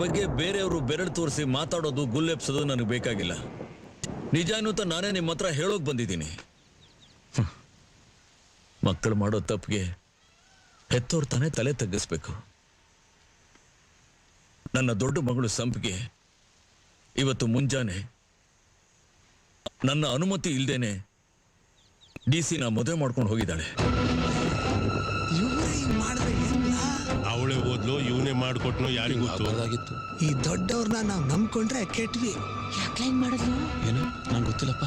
ಬಗ್ಗೆ ಬೇರೆಯವರು ಬೆರಳು ತೋರಿಸಿ ಮಾತಾಡೋದು ಗುಲ್ಲೆಪ್ಸೋದು ನನಗೆ ಬೇಕಾಗಿಲ್ಲ. ನಿಜ ಅನ್ನುತ್ತ ನಾನೇ ನಿಮ್ಮ ಹತ್ರ ಹೇಳೋಕ್ ಬಂದಿದ್ದೀನಿ. ಮಕ್ಕಳು ಮಾಡೋ ತಪ್ಪಿಗೆ ಹೆತ್ತೋರ್ ತಾನೇ ತಲೆ ತಗ್ಗಿಸ್ಬೇಕು. ನನ್ನ ದೊಡ್ಡ ಮಗಳು ಸಂಪಿಗೆ ಇವತ್ತು ಮುಂಜಾನೆ ನನ್ನ ಅನುಮತಿ ಇಲ್ದೇನೆ DC ಮದುವೆ ಮಾಡ್ಕೊಂಡು ಹೋಗಿದ್ದಾಳೆ. ಅವಳೇ ಓದ್ಲು, ಇವನೇ ಮಾಡ್ಕೊಟ್ನೋ ಯಾರಿಗೂ ಗೊತ್ತು. ಈ ದೊಡ್ಡವ್ರನ್ನ ನಾವು ನಂಬ್ಕೊಂಡ್ರೆ ಕೆಟ್ವಿ. ಯಾಕೆ ಮಾಡಿದ್ರು ಏನು ನಂಗೆ ಗೊತ್ತಿಲ್ಲಪ್ಪ.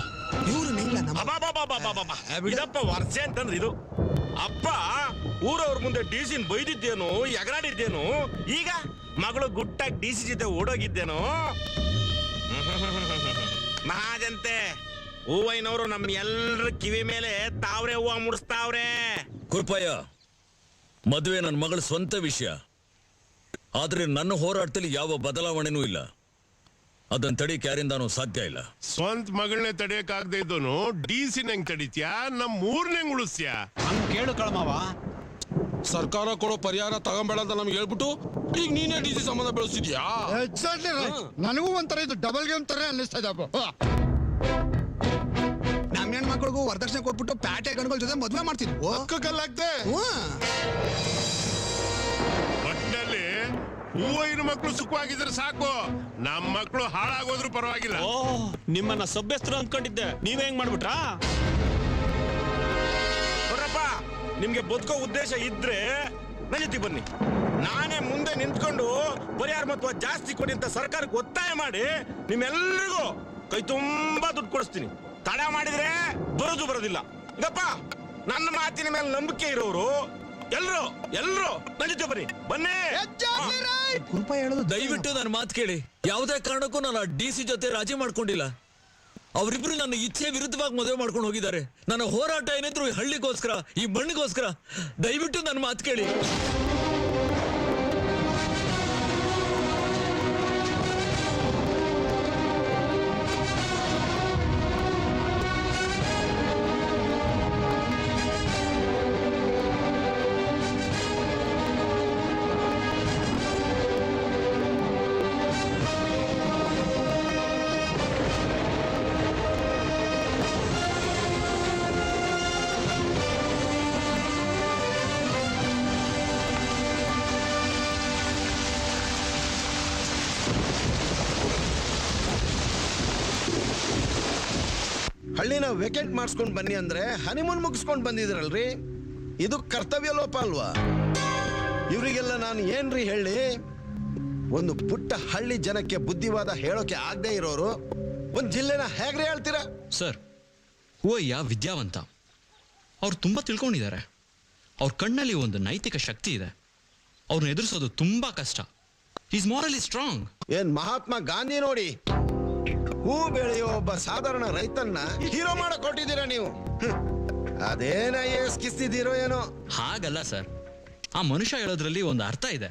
ಇದಪ್ಪ ವರ್ಷ ಅಂತಂದ್ರೆ ಇದು ಅಪ್ಪ ಊರವ್ರ ಮುಂದೆ DC ಬೈದಿದ್ದೇನು, ಎಗರಾಡಿದ್ದೇನು, ಈಗ ಮಗಳು ಗುಟ್ಟಾಗಿ DC ಜೊತೆ ಓಡೋಗಿದ್ದೇನು. ಮಹಾಜಂತೆ ಹೂವೈನವರು ನಮ್ ಎಲ್ರ ಕಿವಿ ಮೇಲೆ ತಾವ್ರೆ ಹೂವ ಮುಡಿಸ್ತಾವ್ರೆ. ಕುರ್ಪಯ್ಯ, ಮದುವೆ ನನ್ನ ಮಗಳ ಸ್ವಂತ ವಿಷಯ. ಆದ್ರೆ ನನ್ನ ಹೋರಾಟದಲ್ಲಿ ಯಾವ ಬದಲಾವಣೆನೂ ಇಲ್ಲ. ಅದನ್ನ ತಡಿಯಕ್ಕೆ ಯಾರಿಂದಾನೂ ಸಾಧ್ಯ ಇಲ್ಲ. ಸ್ವಂತ ಮಗಳನ್ನೇ ತಡೆಯಕ್ಕಾಗದೆ ಇದ್ದೋನು DC ನಂಗೆ ತಡಿತ್ಯಾ, ನಮ್ಮ ಊರ್ನಂಗ್ ಉಳಿಸ್ಯಾ? ಹಂಗ್ ಕೇಳು ಕಳಮವ. ಸರ್ಕಾರ ಕೊಡೋ ಪರಿಹಾರ ತಗೊಂಬೇಡ ಅಂತ ನಮ್ಗೆ ಹೇಳ್ಬಿಟ್ಟು ಈಗ ನೀನೇ DC ಸಂಬಂಧ ಬೆಳೆಸಿದ್ಯಾ? Exactly right. ನನಗೂ ಒಂಥರ ಇದು ಡಬಲ್ ಗೇಮ್ ತರ ಅನ್ನಿಸ್ತಾ ಇದೆ. ನಮ್ಮ ಹೆಣ್ಮಕ್ಳಿಗೂ ವರದಕ್ಷಿಣೆ ಕೊಟ್ಬಿಟ್ಟು ಪ್ಯಾಟೆ ಗಣಗಳ ಜೊತೆ ಮದ್ವೆ ಮಾಡ್ತಿದ್ವು. ಕಲ್ಲಾಗ್ದೆ ಒಟ್ಟಿನಲ್ಲಿ ಹೂವಿನ ಮಕ್ಕಳು ಸುಖವಾಗಿದ್ರೆ ಸಾಕು, ನಮ್ಮ ಮಕ್ಕಳು ಹಾಳಾಗೋದ್ರು ಪರವಾಗಿಲ್ಲ. ನಿಮ್ಮನ್ನ ಸಭ್ಯಸ್ಥರು ಅಂದ್ಕೊಂಡಿದ್ದೆ, ನೀವೇ ಹೆಂಗ್ ಮಾಡ್ಬಿಟ್ರಾ? ನೋಡ್ರಪ್ಪ, ನಿಮ್ಗೆ ಬದುಕೋ ಉದ್ದೇಶ ಇದ್ರೆ ನನ್ನ ಜೊತೆ ಬನ್ನಿ. ನಾನೇ ಮುಂದೆ ನಿಂತ್ಕೊಂಡು ಪರಿಹಾರ ಮೊತ್ತ ಜಾಸ್ತಿ ಕೊಡಿ ಅಂತ ಸರ್ಕಾರಕ್ಕೆ ಒತ್ತಾಯ ಮಾಡಿ ನಿಮ್ಮೆಲ್ಲರಿಗೂ ಕೈ ತುಂಬಾ ದುಡ್ಡು ಕೊಡಿಸ್ತೀನಿ. ತಡ ಮಾಡಿದ್ರೆ ಬರೋದಿಲ್ಲ. ಗಪ್ಪ, ನನ್ನ ಮಾತಿನ ಮೇಲೆ ನಂಬಿಕೆ ಇರೋರು ಎಲ್ರು ನನ್ನ ಜೊತೆ ಬನ್ನಿ. ಕೃಪ ಹೇಳೋದು ದಯವಿಟ್ಟು ನನ್ನ ಮಾತು ಕೇಳಿ. ಯಾವುದೇ ಕಾರಣಕ್ಕೂ ನಾನು DC ಜೊತೆ ರಾಜಿ ಮಾಡ್ಕೊಂಡಿಲ್ಲ. ಅವರಿಬ್ರು ನನ್ನ ಇಚ್ಛೆ ವಿರುದ್ಧವಾಗಿ ಮದುವೆ ಮಾಡ್ಕೊಂಡು ಹೋಗಿದ್ದಾರೆ. ನನ್ನ ಹೋರಾಟ ಏನಿದ್ರು ಈ ಹಳ್ಳಿಗೋಸ್ಕರ, ಈ ಮಣ್ಣಿಗೋಸ್ಕರ. ದಯವಿಟ್ಟು ನನ್ನ ಮಾತು ಕೇಳಿ. ಹಳ್ಳಿನ ವೆಕೆಂಟ್ ಮಾಡಿಸ್ಕೊಂಡು ಬನ್ನಿ ಅಂದ್ರೆ ಹನಿಮೂನ್ ಮುಗಿಸ್ಕೊಂಡು ಬಂದಿದ್ರಲ್ರಿ. ಇದು ಕರ್ತವ್ಯ ಲೋಪ ಅಲ್ವಾ? ಇವರಿಗೆಲ್ಲ ನಾನು ಏನ್ರಿ ಹೇಳಿ? ಒಂದು ಪುಟ್ಟ ಹಳ್ಳಿ ಜನಕ್ಕೆ ಬುದ್ಧಿವಾದ ಹೇಳೋಕೆ ಆಗದೆ ಇರೋರು ಒಂದು ಜಿಲ್ಲೆನ ಹೇಗ್ರಿ ಹೇಳ್ತೀರಾ? ಸರ್, ಹೂವಯ್ಯ ವಿದ್ಯಾವಂತ. ಅವ್ರು ತುಂಬಾ ತಿಳ್ಕೊಂಡಿದ್ದಾರೆ. ಅವ್ರ ಕಣ್ಣಲ್ಲಿ ಒಂದು ನೈತಿಕ ಶಕ್ತಿ ಇದೆ. ಅವ್ರನ್ನ ಎದುರಿಸೋದು ತುಂಬಾ ಕಷ್ಟ. Is morally strong. ಏನ್ ಮಹಾತ್ಮ ಗಾಂಧಿ ನೋಡಿ ಹೂ ಬೆಳೆಯೋ ಒಬ್ಬ ಸಾಧಾರಣ ರೈತನ್ನ ಹೀರೋ ಮಾಡಕ್ ಕೊಟ್ಟಿದ್ದೀರಾ ನೀವು. ಅದೇನ ಕಿಸ್ತಿದ್ದೀರೋ ಏನೋ. ಹಾಗಲ್ಲ ಸರ್, ಆ ಮನುಷ್ಯ ಹೇಳೋದ್ರಲ್ಲಿ ಒಂದು ಅರ್ಥ ಇದೆ.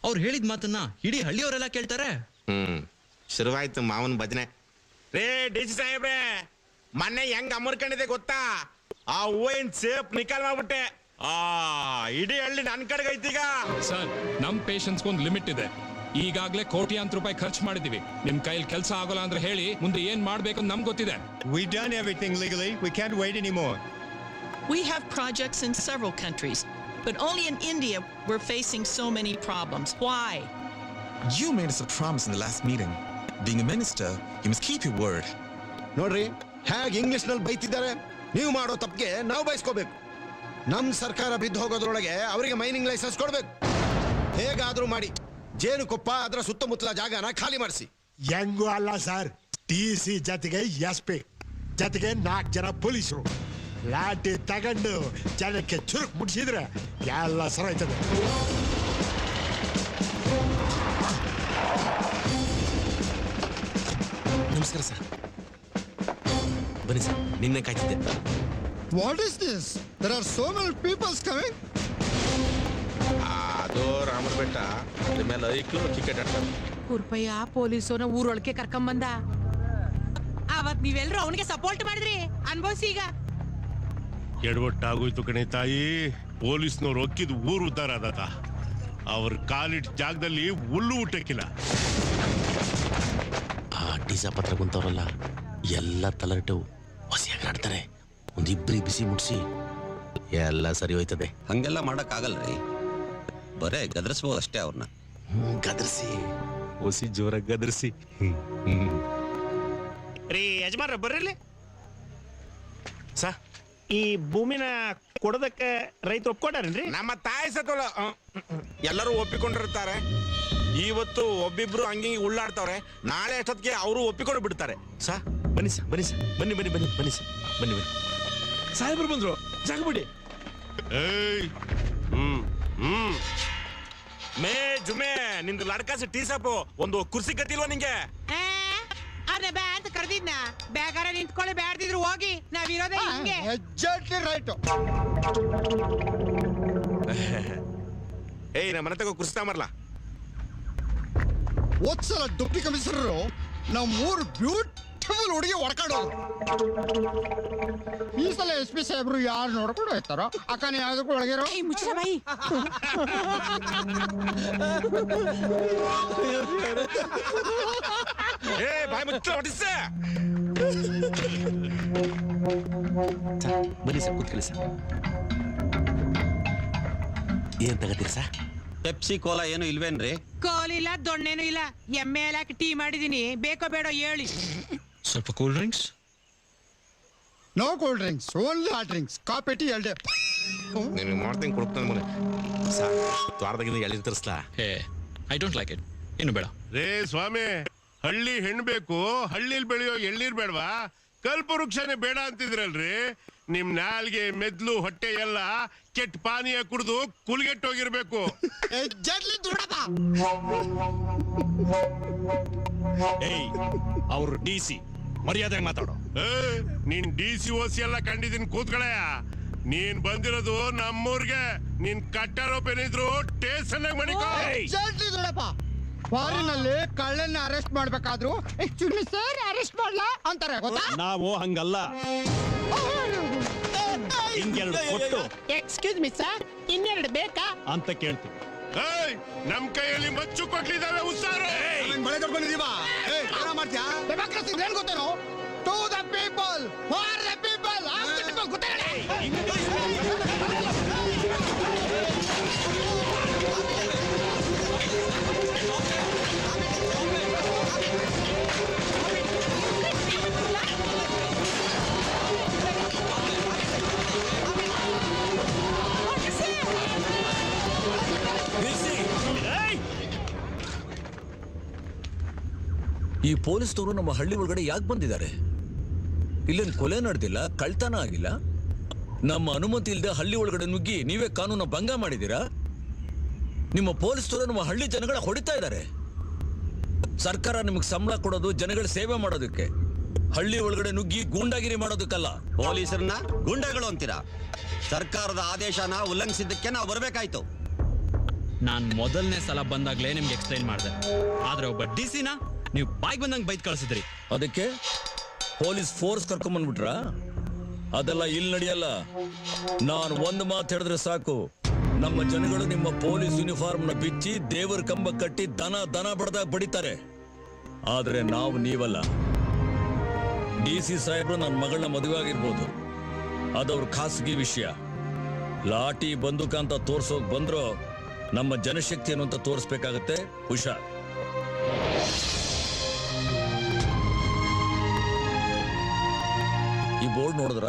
ಅವ್ರು ಹೇಳಿದ ಮಾತನ್ನ ಇಡೀ ಹಳ್ಳಿಯವರೆಲ್ಲ ಕೇಳ್ತಾರೆ. ಶುರುವಾಯ್ತು ಮಾವನ್ ಭಜನೆ. ರೇ DC ಸಾಹೇಬ್ರೆ, ಮೊನ್ನೆ ಹೆಂಗ್ ಅಮರ್ಕೊಂಡಿದೆ ಗೊತ್ತಾ? ಆ ಹೂವಿನ ಸೇಪ್ ನಿಕಾಲ್ ಮಾಡ್ಬಿಟ್ಟೆ. ಇಡೀ ಹಳ್ಳಿ ನನ್ ಕಡೆಗೆ ಐತೀಗ. ಸರ್, ನಮ್ ಪೇಷನ್ಸ್ ಒಂದು ಲಿಮಿಟ್ ಇದೆ. ಈಗಾಗಲೇ ಕೋಟ್ಯಾಂತರ ರೂಪಾಯಿ ಖರ್ಚು ಮಾಡಿದೀವಿ. ನಿಮ್ ಕೈಲಿ ಕೆಲಸ ಆಗೋಲ್ಲ ಅಂದ್ರೆ ಹೇಳಿ, ಮುಂದೆ ಏನ್ ಮಾಡ್ಬೇಕು ನಮ್ಗೆ ಗೊತ್ತಿದೆ. We done everything legally. We can't wait anymore. We have projects in several countries, but only in India we're facing so many problems. Why? You made us a promise in the last meeting. Being a minister, you must keep your word. ನೋಡ್ರಿ ಹೇಗೆ English ನಲ್ಲಿ ಬೈತಿದ್ದಾರೆ. ನೀವು ಮಾಡೋ ತಪ್ಪಿಗೆ ನಾವು ಬಯಸ್ಕೋಬೇಕು. ನಮ್ ಸರ್ಕಾರ ಬಿದ್ದು ಹೋಗೋದ್ರೊಳಗೆ ಅವರಿಗೆ ಮೈನಿಂಗ್ ಲೈಸೆನ್ಸ್ ಕೊಡ್ಬೇಕು. ಹೇಗಾದ್ರೂ ಮಾಡಿ ಜೇನುಕೊಪ್ಪ ಅದರ ಸುತ್ತಮುತ್ತಲ ಜಾಗನ ಖಾಲಿ ಮಾಡಿಸಿ. ಹೆಂಗೂ ಅಲ್ಲ ಸರ್, DC ಜೊತೆಗೆ SP ಜೊತೆಗೆ 4 ಜನ ಪೊಲೀಸರು ಲಾಠಿ ತಗೊಂಡು ಜನಕ್ಕೆ ಚುರುಕ್ ಮುಡಿಸಿದ್ರೆ ಎಲ್ಲ ಸರಾಯ್ತದೆ. ನಮಸ್ಕಾರ ಸರ್. ಬನ್ನಿ ಸರ್, ನಿನ್ನೆ ಕಾಯ್ತಿದ್ದೆ. What is this? There are so many people coming. ಅದು ರಾಮರ ಬೆಟ್ಟ, ಅದ್ರ ಮೇಲೆ ಐಕ್ಳು ಟಿಕೆಟ್ ಆಡ್ತಾರೆ. ಕುರ್ಪಯ್ಯ ಪೊಲೀಸೋನ ಊರೊಳಗೆ ಕರ್ಕೊಂಬಂದ. ಅವತ್ ನೀವೆಲ್ಲರೂ ಅವನಿಗೆ ಸಪೋರ್ಟ್ ಮಾಡಿದ್ರಿ, ಅನ್ಭವಿಸಿ ಈಗ. ಎಡವಟ್ಟಾಗೋಯ್ತು ಕಣೆ ತಾಯಿ. ಪೊಲೀಸ್ನವ್ರು ಒಕ್ಕಿದ್ ಊರು ಉದ್ದಾರ ಆದತ. ಅವ್ರ ಕಾಲಿಟ್ ಜಾಗದಲ್ಲಿ ಹುಲ್ಲು ಊಟಕ್ಕಿಲ್ಲ. ಆ ಟೀಸಾ ಪತ್ರ ಕುಂತವ್ರಲ್ಲ ಎಲ್ಲ ತಲರಟು ಹೊಸಿಯಾಗಿ ಆಡ್ತಾರೆ. ಒಂದಿಬ್ರಿ ಬಿಸಿ ಮುಟ್ಸಿ ಎಲ್ಲ ಸರಿ ಹೋಯ್ತದೆ. ಹಂಗೆಲ್ಲ ಮಾಡಕ್ ಆಗಲ್ರಿ, ಬರೇ ಗದರ್ಸ್ಬೋದು ಅಷ್ಟೇ ಅವ್ರನ್ನ. ಗದರ್ಸಿ ಹೊಸಿ ಜೋರಾಗಿ ಗದರ್ಸಿ. ರೀ ಯಜಮಾನ್ರ ಬರ್ರಿ. ಈ ಭೂಮಿನ ಕೊಡೋದಕ್ಕೆ ರೈತರು ಒಪ್ಕೊಂಡಾರೇನ್ರಿ? ನಮ್ಮ ತಾಯಿ ಸತ್ತೋಳ ಎಲ್ಲರೂ ಒಪ್ಪಿಕೊಂಡಿರ್ತಾರೆ. ಇವತ್ತು ಒಬ್ಬಿಬ್ರು ಹಂಗೆ ಉಳ್ಳಾಡ್ತವ್ರೆ, ನಾಳೆ ಅಷ್ಟೊತ್ತಿಗೆ ಅವರು ಒಪ್ಪಿಕೊಂಡು ಬಿಡ್ತಾರೆ. ಬನ್ನಿ ಸರ್, ಬನ್ನಿ ಸರ್, ಬನ್ನಿ ಬನ್ನಿ ಬನ್ನಿ ಬನ್ನಿ ಸರ್, ಬನ್ನಿ ಬನ್ನಿ. ಸಾಹೇಬ್ರು ಬಂದ್ರು, ಜಾಗಬಿಡಿ. ಮೇ ಜುಮೆ ನಿಂದು ಲಡ್ಕಾಸಿ ಟೀ ಸಾಪು ಒಂದು ಕುರ್ಸಿ ಕತ್ತಿಲ್ವಾ ನಿಂಗೆ? ಅವ್ರನ್ನ ಬ್ಯಾ ಅಂತ ಕರೆದಿದ್ನ, ಬ್ಯಾಗಾರ ನಿಂತ್ಕೊಳ್ಳಿ, ಬ್ಯಾಡ್ದಿದ್ರು ಹೋಗಿ, ನಾವಿರೋದೇ ಹಿಂಗೆ. Exactly right. ಏಯ್ ನಮ್ಮ ಮನೆ ತಗೋ ಕುರ್ಸಿ ತಗೊಂಬರ್ಲಾ. ಹೋದ್ಸಲ ಡೆಪ್ಟಿ ಕಮಿಷನರು ನಾವು 3 ಬ್ಯೂಟಿಫುಲ್ ಹುಡುಗಿ ಹೊಡ್ಕೊಂಡೋದು. ಈ ಸಲ SP ಸಾಹೇಬ್ರು ಯಾರು ನೋಡ್ಕೊಂಡು ಹೋಯ್ತಾರೋ ಅಕ್ಕನ ಯಾವ್ದಕ್ಕೂ ಒಳಗಿರೋ. ಮುಚ್ಚ ಬಾಯಿ. ಬಾಯ್ ಮುಚ್ಚ ಹೊಡಿಸ. ಬನ್ನಿ ಸರ್, ಕೂತ್ಕೊಳ್ಳಿ ಸರ್. ಏನ್ ತಗತ್ತೀರಿ ಸರ್? ಪೆಪ್ಸಿ ಕೋಲಾ ಏನು ಇಲ್ವೇನ್ರಿ? ಕೋಲಿಲ್ಲ, ದೊಣ್ಣೆನೂ ಇಲ್ಲ. ಎಮ್ಮೆ ಹಾಕಿ ಟೀ ಮಾಡಿದೀನಿ, ಬೇಕೋ ಬೇಡ ಹೇಳಿ. ಸ್ವಲ್ಪ cool drinks. No cool drinks, only hot drinks. Coffee tea 2. ನಿನಗೆ ಮಾಡ್ತೀನಿ ಕೊಡ್ತಾನೆ ಮನೆ ಸರ್. ದ್ವಾರದಾಗಿಂದ ಎಳ್ನೀರು ತರಿಸ್ಲಾ? ಹೇ, ಐ ಡೋಂಟ್ ಲೈಕ್ ಇಟ್. ಇನ್ನು ಬೇಡ. ರೇ ಸ್ವಾಮಿ, ಹಳ್ಳಿ ಹೆಣ್ಣು ಬೇಕು, ಹಳ್ಳಿಲ್ ಬೆಳೆಯೋ ಎಳ್ನೀರ್ ಬೇಡವಾ? ಕಲ್ಪವೃಕ್ಷನೇ ಬೇಡ ಅಂತಿದ್ರಲ್ರಿ. ನಿಮ್ ನಾಲ್ಗೆ, ಮೆದ್ಲು, ಹೊಟ್ಟೆ ಎಲ್ಲ ಕೆಟ್ಟ ಪಾನೀಯ ಕುಡಿದು ಕುಲ್ಗೆಟ್ಟೋಗಿರ್ಬೇಕು. ಏಯ್, ಅವ್ರು DC, ಮರ್ಯಾದೆಗೆ ಮಾತಾಡೋ. ನೀನ್ DC OC ಎಲ್ಲ ಕಂಡಿದ್ದೀನಿ, ಕೂತ್ಗಳಯ್ಯ. ನೀನ್ ಬಂದಿರೋದು ನಮ್ಮೂರ್ಗೆ. ನೀನ್ ಕಟ್ಟಾರೋಪೇನಿದ್ರು ಸ್ಟೇಷನ್ ಮಣಿಕೋ. ಫಾರಿನಲ್ಲಿ ಕಳ್ಳನ್ನ ಅರೆಸ್ಟ್ ಮಾಡ್ಬೇಕಾದ್ರು ಎಕ್ಸ್ಕ್ಯೂಸ್ ಮಿ ಸರ್, ಅರೆಸ್ಟ್ ಮಾಡ್ಲಾ ಅಂತಾರೆ, ಗೊತ್ತಾ? ನಾವು ಹಂಗಲ್ಲ. ಹಿಂಗೆರಡು ಕೊಟ್ಟು ಎಕ್ಸ್ಕ್ಯೂಸ್ ಮಿ ಸರ್, ಇನ್ನೆರಡು ಬೇಕಾ ಅಂತ ಕೇಳ್ತೀವಿ. ನಮ್ ಕೈಯಲ್ಲಿ ಮಚ್ಚು ಕೊಟ್ಲಿದ್ದಾವೆ, ಉಸಾರು. ಮಳೆ ತಗೊಂಡಿದೀವ. ಏನೋ ಮಾಡ್ತೀಯಾ? ಡೆಮಾಕ್ರಸಿ ಏನ್ ಗೊತ್ತೇನೋ? To the people, for the people, of the people. ಗೊತ್ತಾಗಲ್ಲ. ಈ ಪೊಲೀಸ್ನವರು ನಮ್ಮ ಹಳ್ಳಿ ಒಳಗಡೆ ಯಾಕೆ ಬಂದಿದ್ದಾರೆ? ಇಲ್ಲೇನು ಕೊಲೆ ನಡೆದಿಲ್ಲ, ಕಳ್ತನ ಆಗಿಲ್ಲ. ನಮ್ಮ ಅನುಮತಿ ಇಲ್ಲದೆ ಹಳ್ಳಿ ಒಳಗಡೆ ನುಗ್ಗಿ ನೀವೇ ಕಾನೂನ ಭಂಗ ಮಾಡಿದ್ದೀರಾ. ನಿಮ್ಮ ಪೊಲೀಸ್ನವರು ನಮ್ಮ ಹಳ್ಳಿ ಜನಗಳ ಹೊಡಿತಾ ಇದ್ದಾರೆ. ಸರ್ಕಾರ ನಿಮಗೆ ಸಂಬಳ ಕೊಡೋದು ಜನಗಳ ಸೇವೆ ಮಾಡೋದಕ್ಕೆ, ಹಳ್ಳಿ ಒಳಗಡೆ ನುಗ್ಗಿ ಗೂಂಡಾಗಿರಿ ಮಾಡೋದಕ್ಕಲ್ಲ. ಪೊಲೀಸರನ್ನ ಗೂಂಡಾಗಳು ಅಂತೀರಾ? ಸರ್ಕಾರದ ಆದೇಶನ ಉಲ್ಲಂಘಿಸಿದ್ದಕ್ಕೆ ನಾವು ಬರ್ಬೇಕಾಯ್ತು. ನಾನು ಮೊದಲನೇ ಸಲ ಬಂದಾಗ್ಲೇ ನಿಮ್ಗೆ ಎಕ್ಸ್ಪ್ಲೈನ್ ಮಾಡಿದೆ. ಆದ್ರೆ ಒಬ್ಬ DC ನ ನೀವು ಬಾಯ್ಗೆ ಬಂದಂಗೆ ಬೈದ್ ಕಳಿಸಿದ್ರಿ. ಅದಕ್ಕೆ ಪೊಲೀಸ್ ಫೋರ್ಸ್ ಕರ್ಕೊಂಡ್ಬಂದ್ಬಿಟ್ರ? ಅದೆಲ್ಲ ಇಲ್ಲಿ ನಡೆಯಲ್ಲ. ನಾನು ಒಂದು ಮಾತು ಹೇಳಿದ್ರೆ ಸಾಕು, ನಮ್ಮ ಜನಗಳು ನಿಮ್ಮ ಪೊಲೀಸ್ ಯೂನಿಫಾರ್ಮ್ ನ ಬಿಚ್ಚಿ ದೇವರ ಕಂಬ ಕಟ್ಟಿ ದನ ಬಡದಾಗ ಬಡಿತಾರೆ. ಆದ್ರೆ ನಾವು ನೀವಲ್ಲ. DC ಸಾಹೇಬ್ರು ನನ್ನ ಮಗಳನ್ನ ಮದುವೆ ಆಗಿರ್ಬೋದು, ಅದವ್ರ ಖಾಸಗಿ ವಿಷಯ. ಲಾಠಿ ಬಂದೂಕ ಅಂತ ತೋರ್ಸೋಕ್ ಬಂದ್ರು ನಮ್ಮ ಜನಶಕ್ತಿ ಏನು ಅಂತ ತೋರಿಸ್ಬೇಕಾಗತ್ತೆ. ಹುಷಾರ್. ಈ ಬೋರ್ಡ್ ನೋಡಿದ್ರ?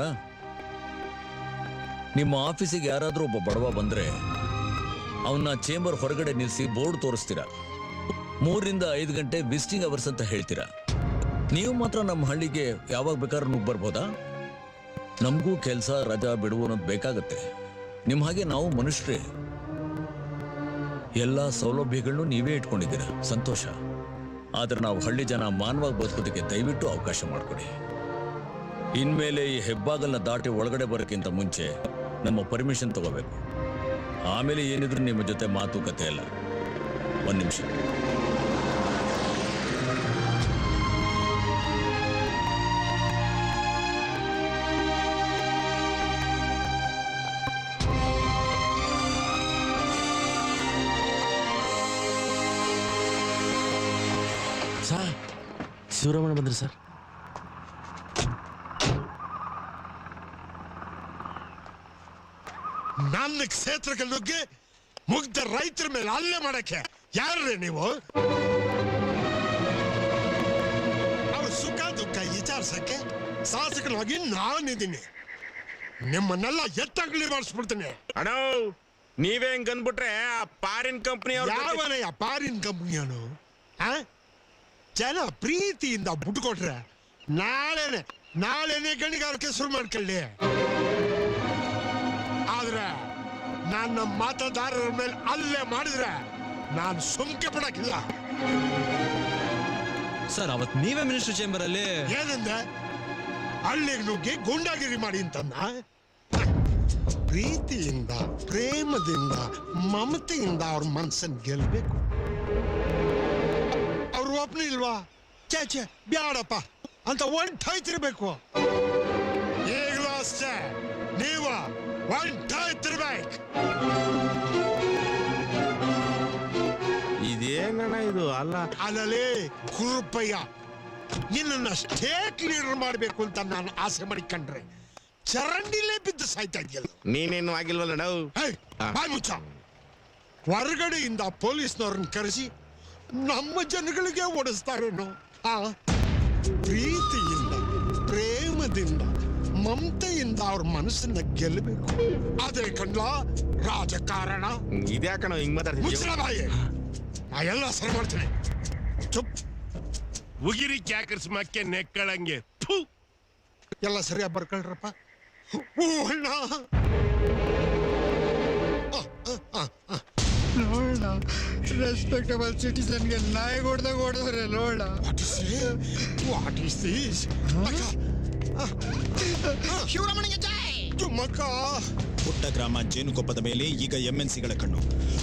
ನಿಮ್ಮ ಆಫೀಸಿಗೆ ಯಾರಾದ್ರೂ ಒಬ್ಬ ಬಡವ ಬಂದ್ರೆ ಅವನ್ನ ಚೇಂಬರ್ ಹೊರಗಡೆ ನಿಲ್ಲಿಸಿ ಬೋರ್ಡ್ ತೋರಿಸ್ತೀರಾ. 3 ರಿಂದ 5 ಗಂಟೆ ವಿಸಿಟಿಂಗ್ ಅವರ್ಸ್ ಅಂತ ಹೇಳ್ತೀರಾ. ನೀವು ಮಾತ್ರ ನಮ್ಮ ಹಳ್ಳಿಗೆ ಯಾವಾಗ ಬೇಕಾದ್ರೂ ನುಗ್ಗಿ ಬರ್ಬೋದಾ? ನಮಗೂ ಕೆಲಸ, ರಜಾ, ಬಿಡುವು ಅನ್ನೋದು ಬೇಕಾಗತ್ತೆ. ನಿಮ್ಮ ಹಾಗೆ ನಾವು ಮನುಷ್ಯರೇ. ಎಲ್ಲ ಸೌಲಭ್ಯಗಳನ್ನು ನೀವೇ ಇಟ್ಕೊಂಡಿದ್ದೀರಾ, ಸಂತೋಷ. ಆದ್ರೆ ನಾವು ಹಳ್ಳಿ ಜನ ಮಾನವಾಗಿ ಬದುಕೋದಕ್ಕೆ ದಯವಿಟ್ಟು ಅವಕಾಶ ಮಾಡಿಕೊಡಿ. ಇನ್ಮೇಲೆ ಈ ಹೆಬ್ಬಾಗಲ್ನ ದಾಟಿ ಒಳಗಡೆ ಬರೋಕ್ಕಿಂತ ಮುಂಚೆ ನಮ್ಮ ಪರ್ಮಿಷನ್ ತಗೋಬೇಕು. ಆಮೇಲೆ ಏನಿದ್ರು ನಿಮ್ಮ ಜೊತೆ ಮಾತುಕತೆ ಇಲ್ಲ. 1 ನಿಮಿಷ. ಸರ್ ಶಿವರಾಮಣ್ಣ ಬಂದ್ರಿ ಸರ್. ನನ್ನ ಕ್ಷೇತ್ರಕ್ಕೆ ನುಗ್ಗಿ ಮುಗ್ಧ ರೈತರ ಮೇಲೆ ಹಲ್ಲೆ ಮಾಡಕ್ಕೆ ಯಾರ್ರೀ ನೀವು? ಅವ್ರ ಸುಖ ದುಃಖ ವಿಚಾರಿಸಕ್ಕೆ ಶಾಸಕನಾಗಿ ನಾನಿದ್ದೀನಿ. ನಿಮ್ಮನ್ನೆಲ್ಲ ಎತ್ತಂಗಲಿ ಮಾಡಿಸ್ಬಿಡ್ತೀನಿ. ಅಣ್ಣ ನೀವೇ ಹೆಂಗ್ ಅಂದ್ಬಿಟ್ರೆ ಆ ಪಾರಿನ್ ಕಂಪ್ನಿ ಯಾವನಯ್ಯ ಪಾರಿನ್ ಕಂಪ್ನಿಯವನು? ಜನ ಪ್ರೀತಿಯಿಂದ ಬಿಟ್ಕೊಟ್ರೆ ನಾಳೆನೆ ಗಣಿಗಾರಿಕೆ ಶುರು ಮಾಡ್ಕೊಳ್ಳಿ. ಆದ್ರೆ ನನ್ನ ಮತದಾರರ ಮೇಲೆ ಹಲ್ಲೆ ಮಾಡಿದ್ರೆ ನಾನು ಸುಮ್ಕೆ ಬಿಡಕ್ಕಿಲ್ಲ. ಸರ್ ಅವತ್ ನೀವೇ ಮಿನಿಸ್ಟರ್ ಚೇಂಬರ್ ಅಲ್ಲಿ ಏನಂದೆ? ಹಳ್ಳಿಗೆ ನುಗ್ಗಿ ಗುಂಡಾಗಿರಿ ಮಾಡಿ ಅಂತಂದ. ಪ್ರೀತಿಯಿಂದ ಪ್ರೇಮದಿಂದ ಮಮತೆಯಿಂದ ಅವ್ರ ಮನಸ್ಸನ್ನು ಗೆಲ್ಬೇಕು. ಅವ್ರು ಒಪ್ನಿ ಇಲ್ವಾ? ಚೇ ಬ್ಯಾಡಪ್ಪ ಅಂತ ಹೊಂಟಾಯ್ತಿರ್ಬೇಕು. ಈಗಲೂ ಅಷ್ಟೇ ನೀವು ಹೊಂಟಾಯ್ತಿರ್ಬೇಕು. ಇದೇನಣ್ಣ ಇದು? ಅಲ್ಲಲೇ ಕುರುಪಯ್ಯ, ನಿನ್ನ ಸ್ಟೇಟ್ ಲೀಡರ್ ಮಾಡ್ಬೇಕು ಅಂತ ನಾನು ಆಸೆ ಮಾಡಿಕೊಂಡ್ರೆ ಚರಂಡಿಲೇ ಬಿದ್ದು ಸಾಯ್ತಾ ಇದೆಯಲ್ಲ. ನೀನೇನು ಆಗಿಲ್ವಲ್ಲ? ಬಾಯ್ ಮುಚ್ಚ. ಹೊರಗಡೆಯಿಂದ ಪೊಲೀಸ್ನವ್ರನ್ನ ಕರೆಸಿ ನಮ್ಮ ಜನಗಳಿಗೆ ಓಡಿಸ್ತಾರೇನೋ? ಪ್ರೀತಿಯಿಂದ ಪ್ರೇಮದಿಂದ ಮಮತೆಯಿಂದ ಅವ್ರ ಮನಸ್ಸನ್ನ ಗೆಲ್ಲಬೇಕು. ಅದೇ ಕಂಡ್ಲ ರಾಜಕಾರಣ. ಇದ್ಯಾಕಣ ಹಿಂಗ್ ಮಾತಾಡ್ತೀನಿ? ಮುಚ್ಚಲ ಬಾಯಿ, ನಾ ಎಲ್ಲ ಸರಿ ಮಾಡ್ತೀನಿ. ಚುಪ್. ಉಗಿರಿ ಕ್ಯಾಕರ್ಸ್ಮಕ್ಕೆ ನೆಕ್ಕಳಂಗೆ. ಎಲ್ಲ ಸರಿಯಾಗಿ ಬರ್ಕೊಳ್ರಪ್ಪ. ನೋಡ ರೆಸ್ಪೆಕ್ಟಬಲ್ ಸಿಟಿಸನ್ಗೆ ನಾಯಿ ಹೊಡೆದ್ರೆ ನೋಡ. What is this? ಶಿವರಾಮನಿಗೆ ಜೈ. ತುಮ್ಮಕ್ಕ. ಪುಟ್ಟ ಗ್ರಾಮ ಜೇನುಕೊಪ್ಪದ ಮೇಲೆ ಈಗ ಎಂಎನ್ಸಿಗಳ ಕಣ್ಣು.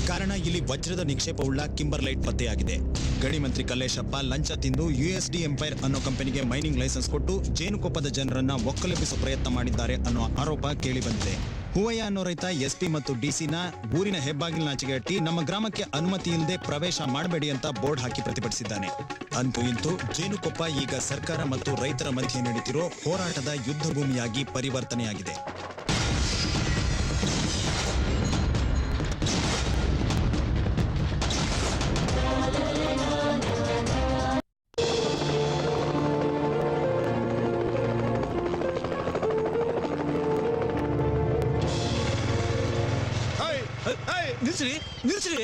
ಕಾರಣ ಇಲ್ಲಿ ವಜ್ರದ ನಿಕ್ಷೇಪವುಳ್ಳ ಕಿಂಬರ್ಲೈಟ್ ಪತ್ತೆಯಾಗಿದೆ. ಗಣಿ ಮಂತ್ರಿ ಕಲ್ಲೇಶಪ್ಪ ಲಂಚ ತಿಂದು ಯುಎಸ್ಡಿ ಎಂಪೈರ್ ಅನ್ನೋ ಕಂಪನಿಗೆ ಮೈನಿಂಗ್ ಲೈಸೆನ್ಸ್ ಕೊಟ್ಟು ಜೇನುಕೊಪ್ಪದ ಜನರನ್ನ ಒಕ್ಕಲೆಬ್ಬಿಸುವ ಪ್ರಯತ್ನ ಮಾಡಿದ್ದಾರೆ ಅನ್ನೋ ಆರೋಪ ಕೇಳಿ ಬಂದಿದೆ. ಹೂವಯ್ಯ ಅನ್ನೋ ರೈತ ಎಸ್ಪಿ ಮತ್ತು ಡಿಸಿನ ಊರಿನ ಹೆಬ್ಬಾಗಿಲಿನಾಚೆಗೆ ಅಟ್ಟಿ ನಮ್ಮ ಗ್ರಾಮಕ್ಕೆ ಅನುಮತಿ ಇಲ್ಲದೆ ಪ್ರವೇಶ ಮಾಡಬೇಡಿ ಅಂತ ಬೋರ್ಡ್ ಹಾಕಿ ಪ್ರತಿಭಟಿಸಿದ್ದಾನೆ. ಅಂತೂ ಇಂತೂ ಜೇನುಕೊಪ್ಪ ಈಗ ಸರ್ಕಾರ ಮತ್ತು ರೈತರ ಮಧ್ಯೆ ನಡೀತಿರೋ ಹೋರಾಟದ ಯುದ್ಧ ಭೂಮಿಯಾಗಿ ಪರಿವರ್ತನೆಯಾಗಿದೆ.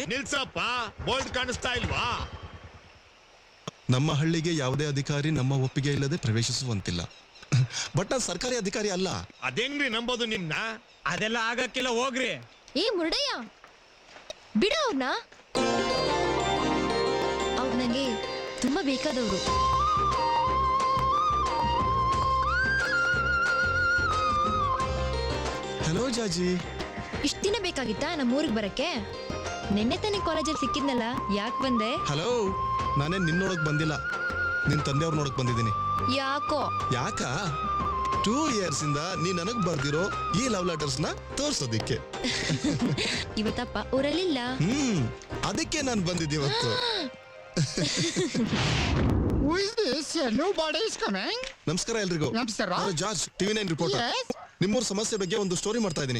ನಿಲ್ಸಪ್ಪ, ಬೋರ್ಡ್ ಕಾಣಿಸ್ತಾ ಇಲ್ವಾ? ನಮ್ಮ ಹಳ್ಳಿಗೆ ಯಾವುದೇ ಅಧಿಕಾರಿ ನಮ್ಮ ಒಪ್ಪಿಗೆ ಇಲ್ಲದೆ ಪ್ರವೇಶಿಸುವಂತಿಲ್ಲ. ಬಟ್ ನಾನು ಸರ್ಕಾರಿ ಅಧಿಕಾರಿ ಅಲ್ಲ. ಅದೆಂಗ್ರಿ ನಂಬೋದು ನಿಮ್ನ? ಅದೆಲ್ಲ ಆಗಕ್ಕಿಲ್ಲ, ಹೋಗ್ರಿ. ಏ ಮುರುಡಯ್ಯ, ಬಿಡ ಅವ್ರನ್ನ. ಅವ್ರು ನಂಗೆ ತುಂಬಾ ಬೇಕಾದವರು. ಹಲೋ ಜಾಜಿ. ಇಷ್ಟ ದಿನ ಬೇಕಾಗಿತ್ತಾ ನಮ್ಮ ಊರಿಗೆ ಬರಕ್ಕೆ? ನಿನ್ನೆ ತಾನೇ ಕಾಲೇಜಲ್ಲಿ ಸಿಕ್ಕಿದ್ನಲ್ಲ, ಯಾಕೆ ಬಂದೆ? ಹಲೋ, ನಾನೇ ನಿನ್ನ ನೋಡಕ್ ಬಂದಿಲ್ಲ, ನಿನ್ ತಂದೆಯವ್ರು ನೋಡಕ್ ಬಂದಿದ್ದೀನಿ. ಯಾಕೋ? ಯಾಕ 2 years ಇಂದ ನೀ ನನಗ್ ಬರ್ದಿರೋ ಈ ಲವ್ ಲೆಟರ್ಸ್ ನ ತೋರ್ಸೋದಿಕ್ಕೆ. ಇವತ್ತಪ್ಪ ಊರಲ್ಲಿಲ್ಲ. ಅದಕ್ಕೆ ನಾನು ಬಂದಿದ್ದೆ ಇವತ್ತು. ನಮಸ್ಕಾರ ಎಲ್ರಿಗೂ. George, TV9 reporter. ನಿಮ್ಮೂರ್ ಸಮಸ್ಯೆ ಬಗ್ಗೆ ಒಂದು ಸ್ಟೋರಿ ಮಾಡ್ತಾ ಇದೀನಿ.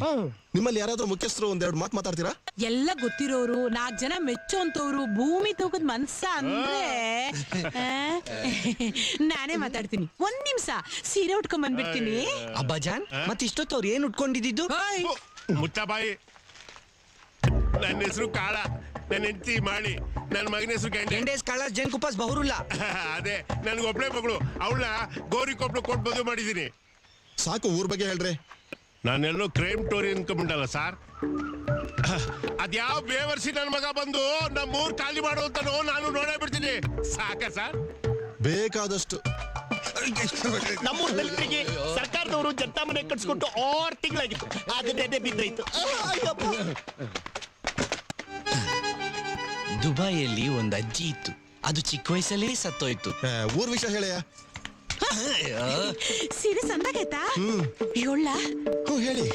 ನಿಮ್ಮಲ್ಲಿ ಯಾರಾದ್ರೂ ಮುಖ್ಯಸ್ಥರು ಒಂದೆರಡು ಮಾತು ಮಾತಾಡ್ತೀರಾ? ಎಲ್ಲ ಗೊತ್ತಿರೋರು, 4 ಜನ ಮೆಚ್ಚೋಂತವ್ರು, ಭೂಮಿ ತೂಕದ ಮನ್ಸ ಅಂದ್ರೆ ನಾನೇ ಮಾತಾಡ್ತೀನಿ. 1 ನಿಮಿಷ ಸೀರೆ ಉಟ್ಕೊಂಡ್ ಬಂದ್ಬಿಡ್ತೀನಿ. ಅಬ್ಬಾಜಾನ್, ಮತ್ತೆ ಇಷ್ಟೊತ್ತವ್ರು ಏನ್ ಉಟ್ಕೊಂಡಿದ್ದು? ಮುತ್ತಬಾಯಿ, ನನ್ನ ಹೆಸರು ಕಾಳ, ನನ್ನ ಹೆಂಡತಿ ಮಾಡಿ, ನನ್ನ ಮಗನ ಹೆಸರು ಗೆಂಡೇಸ್ ಕಾಳ ಜೇನುಕೊಪ್ಪಸ್ ಬಹುರುಲ್ಲ. ಅದೇ ನನ್ಗೆ ಒಬ್ಳೆ ಮಗಳು, ಅವಳನ್ನ ಗೌರಿ ಕೊಪ್ಪಳ ಕೊಟ್ಟು ಮದುವೆ ಮಾಡಿದೀನಿ. ಸಾಕು, ಊರ್ ಬಗ್ಗೆ ಹೇಳ್ರಿ. ನಾನೆಲ್ಲೋ ಕ್ರೈಮ್ ಟೋರಿ ಅನ್ಕೊಂಡ್ಬಿಟ್ಟಲ್ಲ ಸರ್. ಅದ್ಯಾವ ಬೇವರ್ಸಿ ನನ್ನ ಮಗ ಬಂದು ನಮ್ಮ ಊರ್ ಖಾಲಿ ಮಾಡುವಂತನೋ ನಾನು ನೋಡೇ ಬಿಡ್ತೀನಿ. ಸಾಕ ಸರ್? ಬೇಕಾದಷ್ಟು. ನಮ್ಮೂರ್ ದಲಿತರಿಗೆ ಸರ್ಕಾರದವರು ಜನತಾ ಮನೆ ಕಟ್ಸ್ಕೊಟ್ಟು 6 ತಿಂಗಳಾಗಿತ್ತು. ಅದನ್ನೇ ಬಿದ್ದಾಯ್ತು. ದುಬೈಯಲ್ಲಿ ಒಂದು ಅಜ್ಜಿ ಇತ್ತು, ಅದು ಚಿಕ್ಕ ವಯಸ್ಸಲ್ಲೇ ಸತ್ತೋಯ್ತು. ಊರ್ ವಿಷಯ ಹೇಳಯ್ಯ. ಸೀರೆ ಸಂದಾಗೈತಾ? ಹೇಳ. ಹೇಳಿ.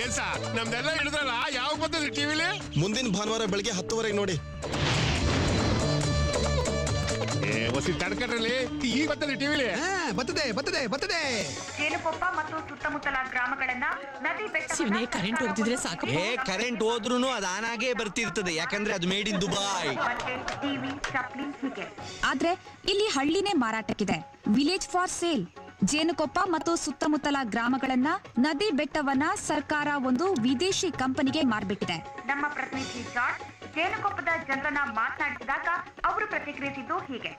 ಏನ್ ಸಾ ನಮ್ದೆಲ್ಲ ಹಿಡಿದ್ರಲ್ಲ ಯಾವಾಗ ಬರ್ತದೆ ಟಿವಿಲಿ? ಮುಂದಿನ ಭಾನುವಾರ ಬೆಳಗ್ಗೆ 10:30 ನೋಡಿ. ಹೊಸಿ ತಡ್ಕಟ್ರಲ್ಲಿ ಈಗ ಬರ್ತದೆ ಟಿವಿಲಿ. ಬರ್ತದೆ. ಜೇನುಕೊಪ್ಪ ಮತ್ತು ಸುತ್ತಮುತ್ತಲ ಗ್ರಾಮಗಳನ್ನ ನದಿ ಬೆಟ್ಟ ಕರೆಂಟ್ ಹೋಗ್ತಿದ್ರೆ ಸಾಕು. ಕರೆಂಟ್ ಹೋದ್ರೂ ಅದು ಆನಾಗೇ ಬರ್ತಿರ್ತದೆ, ಯಾಕಂದ್ರೆ ಅದು ಮೇಡ್ ಇನ್ ದುಬೈ. ಟಿವಿ ಚಪ್ಲಿ ಹೀಗೆ. ಆದ್ರೆ ಇಲ್ಲಿ ಹಳ್ಳಿನೇ ಮಾರಾಟಕ್ಕಿದೆ. Village for sale. ಜೇನುಕೊಪ್ಪ ಮತ್ತು ಸುತ್ತಮುತ್ತಲ ಗ್ರಾಮಗಳನ್ನ ನದಿ ಬೆಟ್ಟವನ್ನ ಸರ್ಕಾರ ಒಂದು ವಿದೇಶಿ ಕಂಪನಿಗೆ ಮಾರ್ಬಿಟ್ಟಿದೆ. ನಮ್ಮ ಪ್ರತಿನಿಧಿ ಜಾರ್ಜ್ ಜೇನುಕೊಪ್ಪದ ಜನರನ್ನ ಮಾತನಾಡಿಸಿದಾಗ ಅವರು ಪ್ರತಿಕ್ರಿಯಿಸಿದ್ದು ಹೀಗೆ.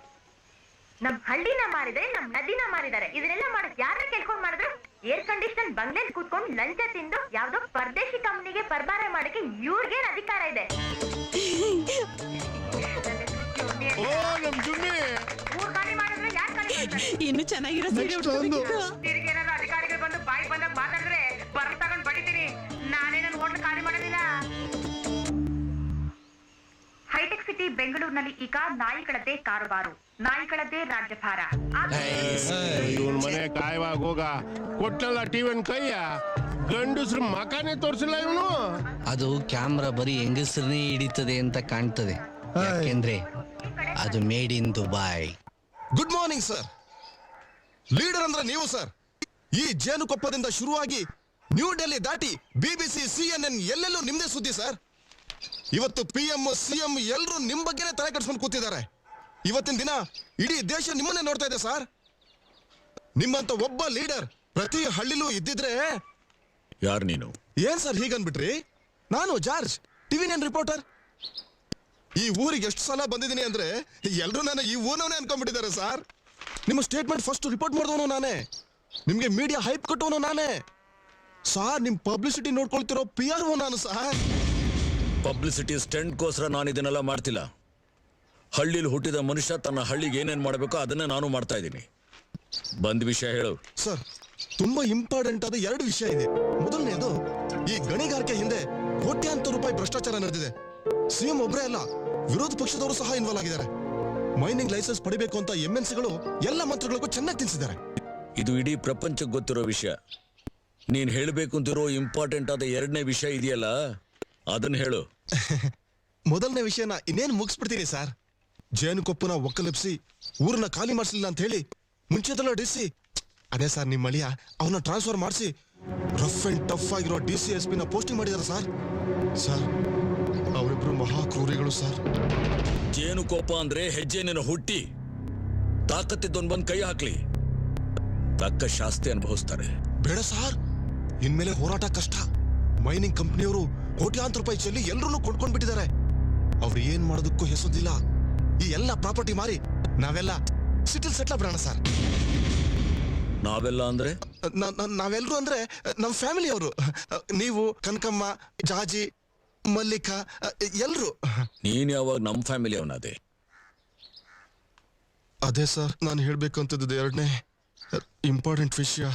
ನಮ್ ಹಳ್ಳಿನ ಮಾರಿದ್ರೆ ನಮ್ ನದಿನ ಮಾರಿದ್ದಾರೆ. ಇದನ್ನೆಲ್ಲ ಮಾಡಕ್ ಯಾರನ್ನ ಕೇಳ್ಕೊಂಡ್ ಮಾಡಿದ್ರು? ಏರ್ ಕಂಡೀಷನ್ ಬಂಗ್ಲೆಲ್ ಕೂತ್ಕೊಂಡು ಲಂಚ ತಿಂದು ಯಾವ್ದೋ ಪರದೇಶಿ ಕಂಪ್ನಿಗೆ ಪರಬಾರೆ ಮಾಡಕ್ಕೆ ಇವ್ರಿಗೇನ್ ಅಧಿಕಾರ ಇದೆ? ಊರ್ ಖಾಲಿ ಮಾಡಿದ್ರೆ ಯಾರು ಖಾಲಿ ಮಾಡ್ತಾರೆ? ಇನ್ನು ಚೆನ್ನಾಗಿರೋ ತಿರುಗಿ ಏನಾದ್ರು ಅಧಿಕಾರಿಗಳು ಬಂದು ಬಾಯಿ ಬಂದಾಗ ಮಾತಾಡಿದ್ರೆ ಬರ ತಗೊಂಡ್ ಬಡಿತೀನಿ. ನಾನೇ ನನ್ನ ಹೋಟ್ಲ್ ಖಾಲಿ ಮಾಡೋದಿಲ್ಲ. ಹೈಟೆಕ್ ಸಿಟಿ ಬೆಂಗಳೂರಿನಲ್ಲಿ ಈಗ ನಾಯಿಗಳದ್ದೇ ಕಾರುಬಾರು, ನಾಯಿಗಳದ್ದೇ ರಾಜ್ಯಭಾರ. ಇವನ್ ಮನೆ ಕಾಯುವಾಗ ಹೋಗ ಕೊಟ್ಟಲ್ಲ ಟಿವಿನ್ ಕೈಯ ಗಂಡಸ್ರ ಮಕಾನೇ ತೋರ್ಸಿಲ್ಲ ಇವನು. ಅದು ಕ್ಯಾಮ್ರಾ ಬರೀ ಹೆಂಗಸರನ್ನೇ ಹಿಡಿತದೆ ಅಂತ ಕಾಣ್ತದೆ, ಯಾಕೆಂದ್ರೆ ಅದು made in Dubai. Good morning sir. Leader ಅಂದ್ರೆ ನೀವು ಸರ್. ಈ ಜೇನುಕೊಪ್ಪದಿಂದ ಶುರುವಾಗಿ ನ್ಯೂ ಡೆಲ್ಲಿ ದಾಟಿ BBC, CNN ಎಲ್ಲೆಲ್ಲೂ ನಿಮ್ದೇ ಸುದ್ದಿ ಸರ್. ಇವತ್ತು PM, CM ಎಲ್ಲರೂ ನಿಮ್ ಬಗ್ಗೆನೇ ತಲೆ ಕಟ್ಸ್ಕೊಂಡು ಕೂತಿದ್ದಾರೆ. ಇವತ್ತಿನ ದಿನ ಇಡೀ ದೇಶ ನಿಮ್ಮನ್ನೇ ನೋಡ್ತಾ ಇದೆ ಸರ್. ನಿಮ್ಮಂತ ಒಬ್ಬ ಲೀಡರ್ ಪ್ರತಿ ಹಳ್ಳಿಲೂ ಇದ್ದಿದ್ರೆ. ಯಾರು ನೀನು? ಏನ್ ಸರ್ ಹೀಗನ್ಬಿಟ್ರಿ? ನಾನು ಜಾರ್ಜ್, TV9 ರಿಪೋರ್ಟರ್. ಈ ಊರಿಗೆ ಎಷ್ಟು ಸಲ ಬಂದಿದ್ದೀನಿ ಅಂದ್ರೆ ಎಲ್ಲರೂ ನನ್ನ ಈ ಊರವನೇ ಅನ್ಕೊಂಡ್ಬಿಟ್ಟಿದ್ದಾರೆ ಸರ್. ನಿಮ್ಮ ಸ್ಟೇಟ್ಮೆಂಟ್ ಫಸ್ಟ್ ರಿಪೋರ್ಟ್ ಮಾಡಿದವನು ನಾನೇ, ನಿಮ್ಗೆ ಮೀಡಿಯಾ ಹೈಪ್ ಕೊಟ್ಟವನು ನಾನೇ ಸಾರ್. ನಿಮ್ ಪಬ್ಲಿಸಿಟಿ ನೋಡ್ಕೊಳ್ತಿರೋ PRO ನಾನು ಸರ್. ಪಬ್ಲಿಸಿಟಿ ಸ್ಟೆಂಟ್ಗೋಸ್ಕರ ನಾನು ಇದನ್ನೆಲ್ಲ ಮಾಡ್ತಿಲ್ಲ. ಹಳ್ಳಿಲಿ ಹುಟ್ಟಿದ ಮನುಷ್ಯ ತನ್ನ ಹಳ್ಳಿಗೆ ಏನೇನ್ ಮಾಡಬೇಕೋ ಅದನ್ನೇ ನಾನು ಮಾಡ್ತಾ ಇದ್ದೀನಿ. ಬಂದ್ ವಿಷಯ ಹೇಳು ಸರ್. ತುಂಬಾ ಇಂಪಾರ್ಟೆಂಟ್ ಆದ 2 ವಿಷಯ ಇದೆ. ಮೊದಲನೇದು, ಈ ಗಣಿಗಾರಿಕೆ ಹಿಂದೆ ಕೋಟ್ಯಾಂತರ ರೂಪಾಯಿ ಭ್ರಷ್ಟಾಚಾರ ನಡೆದಿದೆ. CM ಒಬ್ಬರೇ ಅಲ್ಲ, ವಿರೋಧ ಪಕ್ಷದವರು ಸಹ ಇನ್ವಾಲ್ವ್ ಆಗಿದ್ದಾರೆ. ಮೈನಿಂಗ್ ಲೈಸೆನ್ಸ್ ಪಡಿಬೇಕು ಅಂತ MNCಗಳು ಎಲ್ಲ ಮಂತ್ರಿಗಳಿಗೂ ಚೆನ್ನಾಗಿ ತಿಳಿಸಿದ್ದಾರೆ. ಇದು ಇಡೀ ಪ್ರಪಂಚಕ್ಕೆ ಗೊತ್ತಿರೋ ವಿಷಯ. ನೀನ್ ಹೇಳ್ಬೇಕು ಅಂತಿರೋ ಇಂಪಾರ್ಟೆಂಟ್ ಆದ 2ನೇ ವಿಷಯ ಇದೆಯಲ್ಲ, ಅದನ್ನ ಹೇಳು. ಮೊದಲನೇ ವಿಷಯನ ಇನ್ನೇನು ಮುಗಿಸ್ಬಿಡ್ತೀನಿ ಸರ್. ಜೇನುಕೊಪ್ಪನ ಒಕ್ಕಲೆಪ್ಸಿ ಊರನ್ನ ಖಾಲಿ ಮಾಡಿಸಲಿಲ್ಲ ಅಂತ ಹೇಳಿ ಮುಂಚೆದಲ್ಲ DC, ಅದೇ ಸರ್ ನಿಮ್ಮ ಅಳಿಯ ಅವನ್ನ ಟ್ರಾನ್ಸ್ಫರ್ ಮಾಡಿಸಿ ರಫ್ ಅಂಡ್ ಟಫ್ ಆಗಿರೋ DCSP ನ ಪೋಸ್ಟಿಂಗ್ ಮಾಡಿದಾರೆ ಸರ್. ಸರ್ ಅವರಿಬ್ರು ಮಹಾ ಕ್ರೂರಿಗಳು ಸರ್. ಜೇನುಕೊಪ್ಪ ಅಂದ್ರೆ ಹೆಜ್ಜೆನ ಹುಟ್ಟಿ ತಾಕತ್ತಿದ್ದೊಂದು ಬಂದ್ ಕೈ ಹಾಕ್ಲಿ, ತಕ್ಕ ಶಾಸ್ತಿ ಅನುಭವಿಸ್ತಾರೆ. ಬೇಡ ಸರ್, ಇನ್ಮೇಲೆ ಹೋರಾಟ ಕಷ್ಟ. ಮೈನಿಂಗ್ ಕಂಪ್ನಿಯವರು ಕೋಟ್ಯಾಂತರ ರೂಪಾಯಿ ಚೆಲ್ಲಿ ಎಲ್ಲರೂ ಕೊಂಡ್ಕೊಂಡ್ಬಿಟ್ಟಿದ್ದಾರೆ. ಅವ್ರು ಏನ್ ಮಾಡೋದಕ್ಕೂ ಹೆಸೋದಿಲ್ಲ. ಈ ಎಲ್ಲ ಪ್ರಾಪರ್ಟಿ ಮಾರಿ ನಾವೆಲ್ಲ ಸಿಟಿಲ್ ಸೆಟ್ಲ್ ಆಗ್ಬಿಡೋಣ ಸರ್. ನಾವೆಲ್ಲ ಅಂದ್ರೆ ನಾವೆಲ್ಲರೂ ಅಂದ್ರೆ ನಮ್ಮ ಫ್ಯಾಮಿಲಿ ಅವರು. ನೀವು, ಕನಕಮ್ಮ, ಜಾಜಿ, ಮಲ್ಲಿಕಾ ಎಲ್ರು. ನೀನ್ ಯಾವಾಗ ನಮ್ಮ ಫ್ಯಾಮಿಲಿ ಅವನದೇ? ಅದೇ ಸರ್ ನಾನು ಹೇಳ್ಬೇಕು ಅಂತದ್ದು 2ನೇ ಇಂಪಾರ್ಟೆಂಟ್ ವಿಷಯ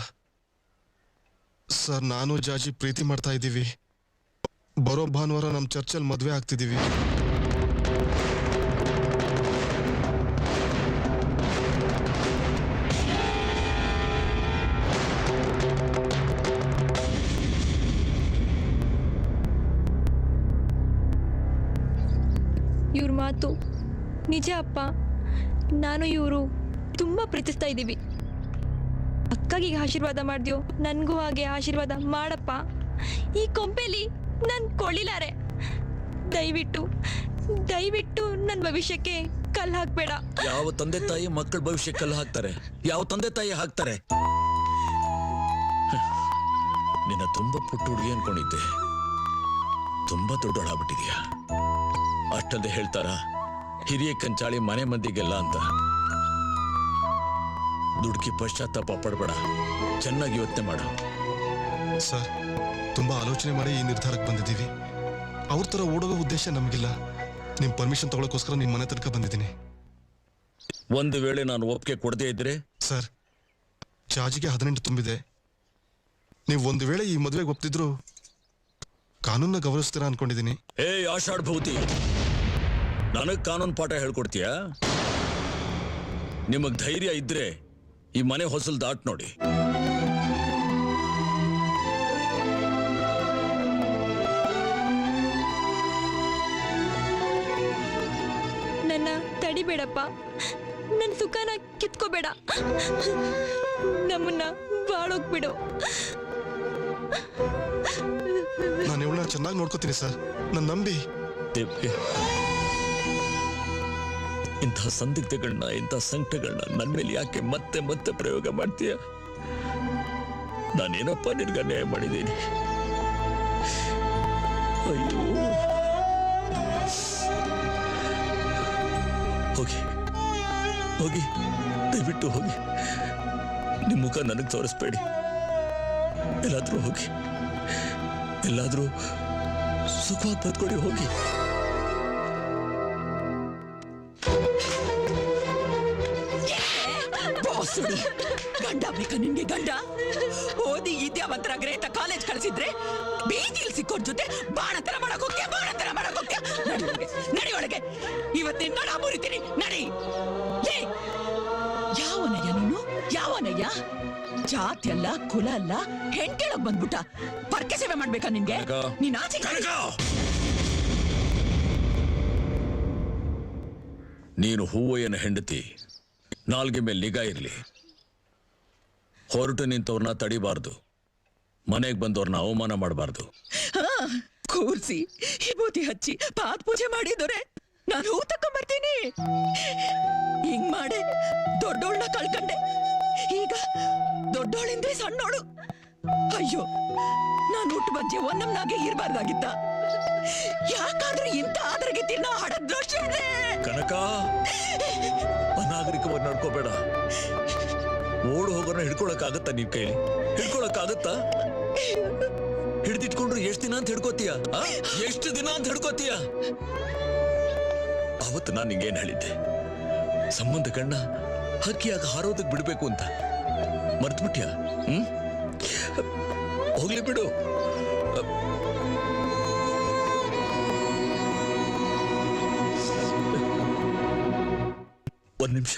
ಸರ್. ನಾನು ಜಾಜಿ ಪ್ರೀತಿ ಮಾಡ್ತಾ ಇದ್ದೀವಿ. ಬರೋ ಭಾನುವಾರ ನಮ್ಮ ಚರ್ಚಲ್ಲಿ ಮದುವೆ ಆಗ್ತಿದ್ದೀವಿ. ಇವ್ರ ಮಾತು ನಿಜ ಅಪ್ಪ. ನಾನು ಇವರು ತುಂಬಾ ಪ್ರೀತಿಸ್ತಾ ಇದ್ದೀವಿ. ಅಕ್ಕಗಿಗೆ ಆಶೀರ್ವಾದ ಮಾಡ್ದ್ಯೋ, ನನ್ಗೂ ಹಾಗೆ ಆಶೀರ್ವಾದ ಮಾಡಪ್ಪ. ಈ ಕೊಂಪೆಲಿ ನನ್ ಕೊಳ್ಳಿಲಾರೆ. ದಯವಿಟ್ಟು ನನ್ನ ಭವಿಷ್ಯಕ್ಕೆ ಕಲ್ಲು ಹಾಕ್ಬೇಡ. ಯಾವ ತಂದೆ ತಾಯಿ ಮಕ್ಕಳ ಭವಿಷ್ಯ ಕಲ್ಲು ಹಾಕ್ತಾರೆ? ಯಾವ ತಂದೆ ತಾಯಿ ಹಾಕ್ತಾರೆ? ನಿನ್ನ ತುಂಬಾ ಪುಟ್ಟ ಹುಡುಗಿ ಅನ್ಕೊಂಡಿದ್ದೆ, ತುಂಬಾ ದೊಡ್ಡೋಳಾಗ್ಬಿಟ್ಟಿದ್ಯಾ. ಅಷ್ಟಲ್ಲದೆ ಹೇಳ್ತಾರ ಹಿರಿಯ ಕಂಚಾಳಿ ಮನೆ ಮಂದಿಗೆಲ್ಲ ಅಂತ. ದುಡ್ಕಿ ಪಶ್ಚಾತ್ತಾಪ ಪಡ್ಬೇಡ, ಚೆನ್ನಾಗಿ ಯೋಚನೆ ಮಾಡು. ಸರ್ ತುಂಬಾ ಆಲೋಚನೆ ಮಾಡಿ ಈ ನಿರ್ಧಾರಕ್ಕೆ ಬಂದಿದ್ದೀವಿ. ಅವ್ರ ತರ ಓಡೋಗೋ ಉದ್ದೇಶ ನಮಗಿಲ್ಲ. ನಿಮ್ ಪರ್ಮಿಷನ್ ತಗೊಳಕೋಸ್ಕರ ನಿಮ್ ಮನೆ ತನಕ ಬಂದಿದ್ದೀನಿ. ಒಂದು ವೇಳೆ ನಾನು ಒಪ್ಪಿಗೆ ಕೊಡದೇ ಇದ್ರೆ? ಸರ್ ಜಾಜಿಗೆ 18 ತುಂಬಿದೆ. ನೀವು ಒಂದು ವೇಳೆ ಈ ಮದುವೆಗೆ ಒಪ್ತಿದ್ರು ಕಾನೂನ ಗೌರವಿಸ್ತೀರಾ ಅನ್ಕೊಂಡಿದ್ದೀನಿ. ಆಷಾಢ ಭೌತಿ, ನನಗ್ ಕಾನೂನು ಪಾಠ ಹೇಳ್ಕೊಡ್ತೀಯ? ನಿಮಗ್ ಧೈರ್ಯ ಇದ್ರೆ ಈ ಮನೆ ಹೊಸಲ್ ದಾಟ್ ನೋಡಿ. ಹೊಡಿಬೇಡಪ್ಪ, ನನ್ನ ಸುಖನ ಕಿತ್ಕೋಬೇಡ, ನಮ್ಮನ್ನ ಬಾಳೋಗ್ಬಿಡು. ನಾನು ಇವಳನ್ನ ಚೆನ್ನಾಗಿ ನೋಡ್ಕೋತೀನಿ ಸರ್, ನನ್ನ ನಂಬಿ. ಇಂಥ ಸಂದಿಗ್ಧಗಳನ್ನ, ಇಂಥ ಸಂಕಟಗಳನ್ನ ನನ್ನ ಮೇಲೆ ಯಾಕೆ ಮತ್ತೆ ಮತ್ತೆ ಪ್ರಯೋಗ ಮಾಡ್ತೀಯ? ನಾನೇನಪ್ಪ ನಿನ್ಗೆ ಅನ್ಯಾಯ ಮಾಡಿದ್ದೀನಿ? ಅಯ್ಯೋ, ಹೋಗಿ ಹೋಗಿ, ದಯವಿಟ್ಟು ಹೋಗಿ. ನಿಮ್ಮ ಮುಖ ನನಗೆ ತೋರಿಸ್ಬೇಡಿ. ಎಲ್ಲಾದ್ರೂ ಹೋಗಿ, ಎಲ್ಲಾದ್ರೂ ಸುಖವಾಗಿ ಬದ್ಕೊಡಿ, ಹೋಗಿ. ಗಂಡ ಬೇಕಾ ನಿನ್ಗೆ? ಗಂಡ ಓದಿ ವಿದ್ಯಾವಂತರಾಗ್ರೆ ಅಂತ ಕಾಲೇಜ್ ಕಳಿಸಿದ್ರೆ ಬೀದಿಲ್ ಸಿಕ್ಕೋರ್ ಜೊತೆ ಬಾಣತರ ಮಾಡಕ್ ಹೋಗ್ತೀಯ, ಬಾಣತರ ಮಾಡಕ್ ಹೋಗ್ತೀಯ. ನಡಿ ಒಳಗೆ, ಇವತ್ತಿನ ನಡ ಮುರಿತೀನಿ, ನಡಿ. ಯಾವನಯ್ಯ ನೀನು? ಯಾವನಯ್ಯ? ಜಾತಿ ಅಲ್ಲ, ಕುಲ ಅಲ್ಲ, ಹೆಣ್ಕೆಳಗ್ ಬಂದ್ಬಿಟ್ಟ ಪರ್ಕೆ ಸೇವೆ ಮಾಡ್ಬೇಕಾ ನಿನ್ಗೆ? ನೀನ್ ಆಚೆ ನೀನು ಹೂವಯ್ಯನ ಹೆಂಡತಿ, ನಾಲ್ಗೆ ಮೇಲೆ ನಿಗಾ ಇರ್ಲಿ. ಹೊರಟು ನಿಂತವ್ರನ್ನ ತಡಿಬಾರ್ದು, ಮನೆಗೆ ಬಂದವ್ರನ್ನ ಅವಮಾನ ಮಾಡಬಾರ್ದು. ಕೂರ್ಸಿ ವಿಭೂತಿ ಹಚ್ಚಿ ಪಾತ್ ಪೂಜೆ ಮಾಡಿದೋರೆ ನಾನು ಹೂ ತಕೊಂಡ್ಬರ್ತೀನಿ. ಹಿಂಗ್ ಮಾಡೆ ದೊಡ್ಡೋಳ್ನ ಕಳ್ಕಂಡೆ, ಈಗ ದೊಡ್ಡೋಳಿಂದ್ರೆ ಸಣ್ಣೋಳು. ಅಯ್ಯೋ, ನಾನು ಹುಟ್ಟು ಬಂಜೆ ಒಂದಮ್ನಾಗೆ ಇರಬಾರ್ದಾಗಿತ್ತ. ಯಾಕಾದ್ರೂ ಇಂಥ ಆದ್ರಿಗೆ ತಿನ್ನ ಹಡದ್ರೋಷ ಇದೆ. ಕನಕ, ಅನಾಗರಿಕವಾಗಿ ನಡ್ಕೋಬೇಡ. ಓಡು ಹೋಗೋಣ ಹಿಡ್ಕೊಳಕ್ಕಾಗತ್ತಾ? ನೀವ್ ಕೈಲಿ ಹಿಡ್ಕೊಳಕ್ಕಾಗತ್ತಾ? ಹಿಡ್ದಿಟ್ಕೊಂಡ್ರು ಎಷ್ಟು ದಿನ ಅಂತ ಹಿಡ್ಕೋತೀಯ? ಎಷ್ಟು ದಿನ ಅಂತ ಹಿಡ್ಕೋತೀಯ? ಅವತ್ತು ನಾನು ನಿಂಗೇನ್ ಹೇಳಿದ್ದೆ? ಸಂಬಂಧ ಕಣ್ಣ ಹಕ್ಕಿಯಾಗ ಹಾರೋದಕ್ ಬಿಡ್ಬೇಕು ಅಂತ. ಮರ್ತ್ಬಿಟ್ಯಾ? ಹೋಗ್ಲಿ ಬಿಡು. ಒಂದ್ ನಿಮಿಷ.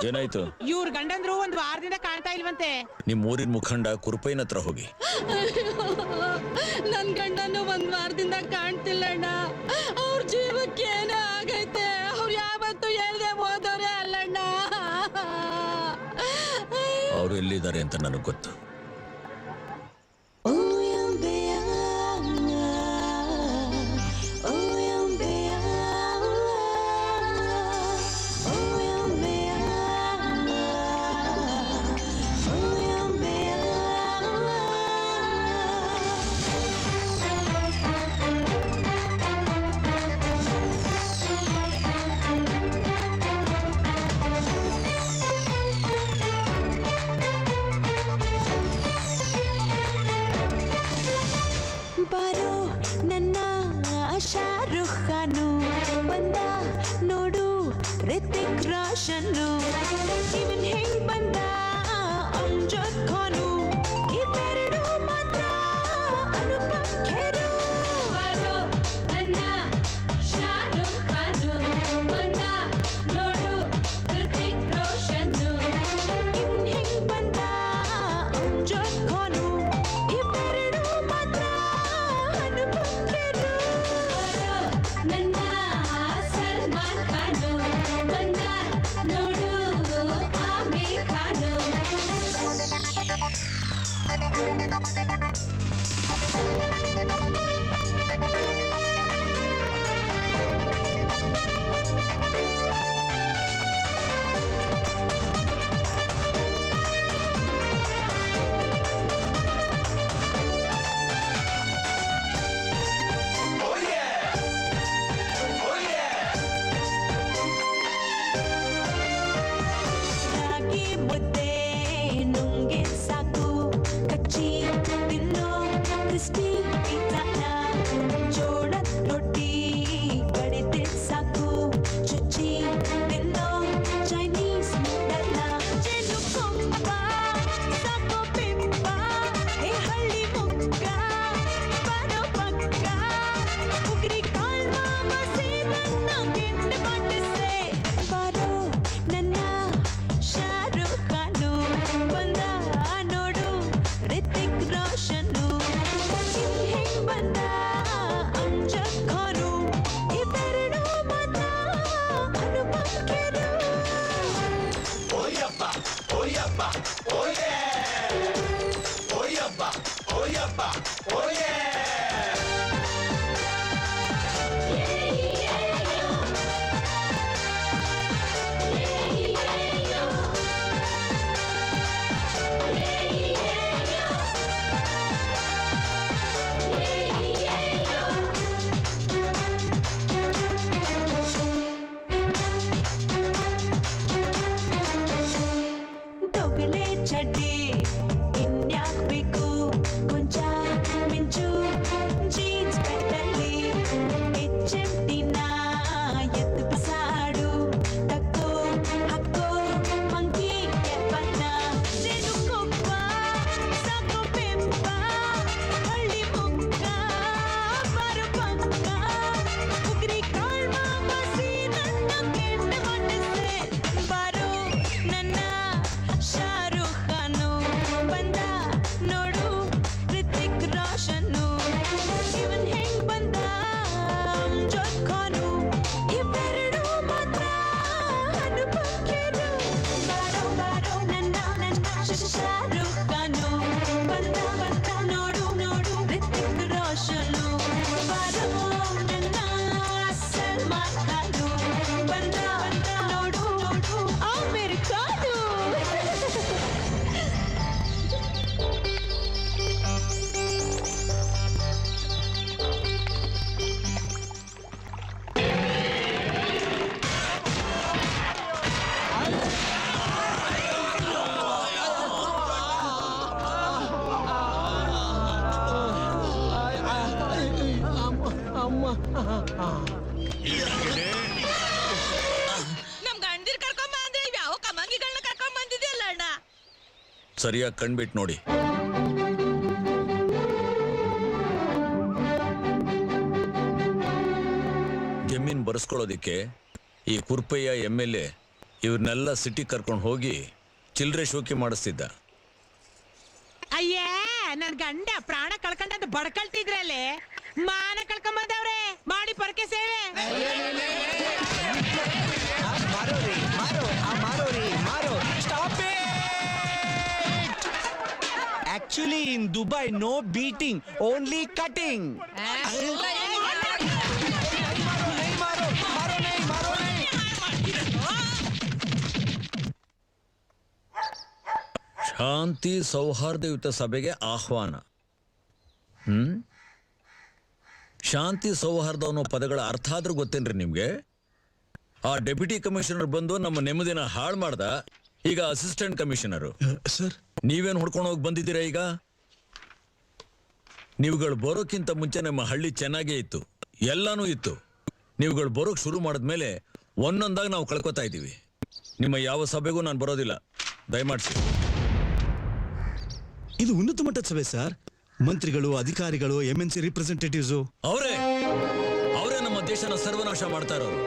ಏನಾಯ್ತು? ಇವ್ರ ಗಂಡಂದ್ರು ಒಂದ್ ವಾರದಿಂದ ಕಾಣ್ತಾ ಇಲ್ವಂತೆ. ನಿಮ್ ಊರಿನ ಮುಖಂಡ ಕುರುಪೈನ ಹತ್ರ ಹೋಗಿ. ನನ್ ಗಂಡನು ಒಂದ್ ವಾರದಿಂದ ಕಾಣ್ತಿಲ್ಲಣ್ಣ. ಅವ್ರ ಜೀವಕ್ಕೆ ಏನೋ ಆಗೈತೆ. ಅವ್ರು ಯಾವತ್ತು ಹೇಳ್ದೆ ಹೋದವ್ರೆ ಅಲ್ಲಣ್ಣ. ಅವ್ರು ಎಲ್ಲಿದ್ದಾರೆ ಅಂತ ನನಗ್ ಗೊತ್ತು. ಬಾರೋ ನನ್ನ ಶಾರುಖ್ ಖಾನು, ಬಂದ ನೋಡು ರಿತಿಕ್ ರೋಷನ್ನು, ಇವನ್ ಹೆಂಗ್ ಬಂದ ಅಮ್ಜದ್ ಖಾನು, ಇವೆರಡು ಮಾತ್ರ ಅನುಪಮ್ ಖೇರು. ಬಾರೋ ನನ್ನ ಶಾರುಖ್ ಖಾನು, ಬಂದ ನೋಡು ರಿತಿಕ್ ರೋಷನ್ನು, ಇವನ್ ಹೆಂಗ್ ಬಂದ ಅಮ್ಜದ್ ಖಾನು, ಇವೆರಡು ಮಾತ್ರ ಅನುಪಮ್ ಖೇರು. ಬಾರೋ ನನ್ನ ನಮ್ ಗಂಡಿರ್ ಕರ್ಕೊಂಡ್ ಬಂದ್ರೆ ಯಾವ ಕಮಂಗಿಗಳನ್ನ ಕರ್ಕೊಂಡ್ ಬಂದಿದ್ಯಲ್ಲ ಅಣ್ಣ. ಸರಿಯಾಗಿ ಕಣ್ಬಿಟ್ಟು ನೋಡಿ. ಜಮೀನ್ ಬರ್ಸ್ಕೊಳ್ಳೋದಿಕ್ಕೆ ಈ ಕುರ್ಪಯ್ಯ MLA ಇವ್ರನ್ನೆಲ್ಲ ಸಿಟಿ ಕರ್ಕೊಂಡು ಹೋಗಿ ಚಿಲ್ಲರೆ ಶೋಕಿ ಮಾಡಿಸ್ತಿದ್ದ. ಅಯ್ಯೇ ನನ್ ಗಂಡ ಪ್ರಾಣ ಕಳ್ಕೊಂಡಂತ ಬಡ್ಕಳ್ತಿದ್ರಲ್ಲಿ ಮಾನ ಕಳ್ಕೊಂಬಂದವ್ರೆ ಮಾಡಿ ಪೊರಕೆ ಸೇವೆ. Actually, in Dubai, no beating, only cutting. ಶಾಂತಿ ಸೌಹಾರ್ದಯುತ ಸಭೆಗೆ ಆಹ್ವಾನ. ಶಾಂತಿ ಸೌಹಾರ್ದ ಅನ್ನೋ ಪದಗಳ ಅರ್ಥ ಆದ್ರೂ ಗೊತ್ತೇನ್ರಿ ನಿಮ್ಗೆ? ಆ ಡೆಪ್ಯೂಟಿ ಕಮಿಷನರ್ ಬಂದು ನಮ್ಮ ನೆಮ್ಮದಿನ ಹಾಳು ಮಾಡ್ದ. ಈಗ ಅಸಿಸ್ಟೆಂಟ್ ಕಮಿಷನರು. ಸರ್, ನೀವೇನು ಹೊಡ್ಕೊಂಡು ಹೋಗಿ ಬಂದಿದ್ದೀರಾ? ಈಗ ನೀವುಗಳು ಬರೋಕ್ಕಿಂತ ಮುಂಚೆ ನಮ್ಮ ಹಳ್ಳಿ ಚೆನ್ನಾಗೇ ಇತ್ತು, ಎಲ್ಲಾನು ಇತ್ತು. ನೀವುಗಳು ಬರೋಕ್ ಶುರು ಮಾಡಿದ್ಮೇಲೆ ಒಂದೊಂದಾಗಿ ನಾವು ಕಳ್ಕೊತಾ ಇದ್ದೀವಿ. ನಿಮ್ಮ ಯಾವ ಸಭೆಗೂ ನಾನು ಬರೋದಿಲ್ಲ, ದಯಮಾಡಿಸಿ. ಇದು ಉನ್ನತ ಮಟ್ಟದ ಸಭೆ ಸರ್. ಮಂತ್ರಿಗಳು, ಅಧಿಕಾರಿಗಳು, MNC ರಿಪ್ರೆಸೆಂಟೇಟಿವ್ಸ್ ಅವರೇ ನಮ್ಮ ದೇಶನ ಸರ್ವನಾಶ ಮಾಡ್ತಾ ಇರೋರು.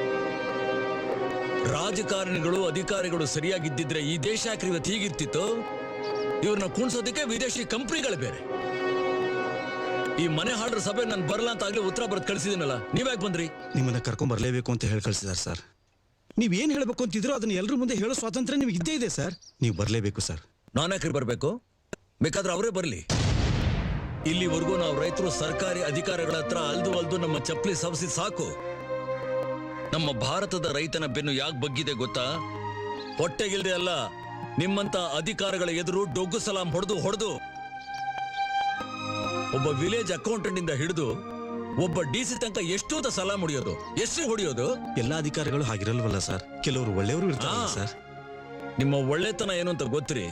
ರಾಜಕಾರಣಿಗಳು, ಅಧಿಕಾರಿಗಳು ಸರಿಯಾಗಿದ್ದಿದ್ರೆ ಈ ದೇಶ ಯಾಕ್ರಿ ಇವತ್ತು ಹೀಗಿರ್ತಿತ್ತು? ಇವ್ರನ್ನ ಕುಣಿಸೋದಕ್ಕೆ ವಿದೇಶಿ ಕಂಪ್ನಿಗಳು ಬೇರೆ. ಈ ಮನೆ ಹಾಡ್ರ ಸಭೆ ನಾನು ಬರಲ್ಲ ಅಂತ ಆಗ್ಲೇ ಉತ್ತರ ಬರೆದು ಕಳಿಸಿದ್ದೀನಲ್ಲ, ನೀವ್ಯಾಕೆ ಬಂದ್ರಿ? ನಿಮ್ಮನ್ನ ಕರ್ಕೊಂಡ್ ಬರ್ಲೇಬೇಕು ಅಂತ ಹೇಳಿ ಕಳ್ಸಿದಾರೆ ಸರ್. ನೀವ್ ಏನ್ ಹೇಳ್ಬೇಕು ಅಂತಿದ್ರು ಅದನ್ನ ಎಲ್ಲರ ಮುಂದೆ ಹೇಳೋ ಸ್ವಾತಂತ್ರ್ಯ ನಿಮ್ಗೆ ಇದ್ದೇ ಇದೆ ಸರ್. ನೀವು ಬರ್ಲೇಬೇಕು ಸರ್. ನಾನ್ಯಾಕ್ರಿ ಬರ್ಬೇಕು? ಬೇಕಾದ್ರೆ ಅವರೇ ಬರ್ಲಿ. ಇಲ್ಲಿವರೆಗೂ ನಾವು ರೈತರು ಸರ್ಕಾರಿ ಅಧಿಕಾರಿಗಳ ಹತ್ರ ಅಲ್ದು ನಮ್ಮ ಚಪ್ಪಲಿ ಸವಸಿ ಸಾಕು. ನಮ್ಮ ಭಾರತದ ರೈತನ ಬೆನ್ನು ಯಾಕೆ ಬಗ್ಗಿದೆ ಗೊತ್ತಾ? ಹೊಟ್ಟೆಗಿಲ್ದೆ ಅಲ್ಲ, ನಿಮ್ಮಂತ ಅಧಿಕಾರಿಗಳ ಎದುರು ಡೊಗ್ಗು ಸಲಾಂ ಹೊಡೆದು ಒಬ್ಬ ವಿಲೇಜ್ ಅಕೌಂಟೆಂಟ್ ಇಂದ ಹಿಡಿದು ಒಬ್ಬ DC ತನಕ ಎಷ್ಟು ಸಲಾಂ ಹೊಡಿಯೋದು, ಎಷ್ಟು ಹೊಡಿಯೋದು? ಎಲ್ಲಾ ಅಧಿಕಾರಿಗಳು ಹಾಗಿರಲ್ವಲ್ಲ ಸರ್, ಕೆಲವರು ಒಳ್ಳೆಯವರು ಇರ್ತಾರಲ್ಲ ಸರ್. ನಿಮ್ಮ ಒಳ್ಳೆತನ ಏನು ಅಂತ ಗೊತ್ತ್ರಿ?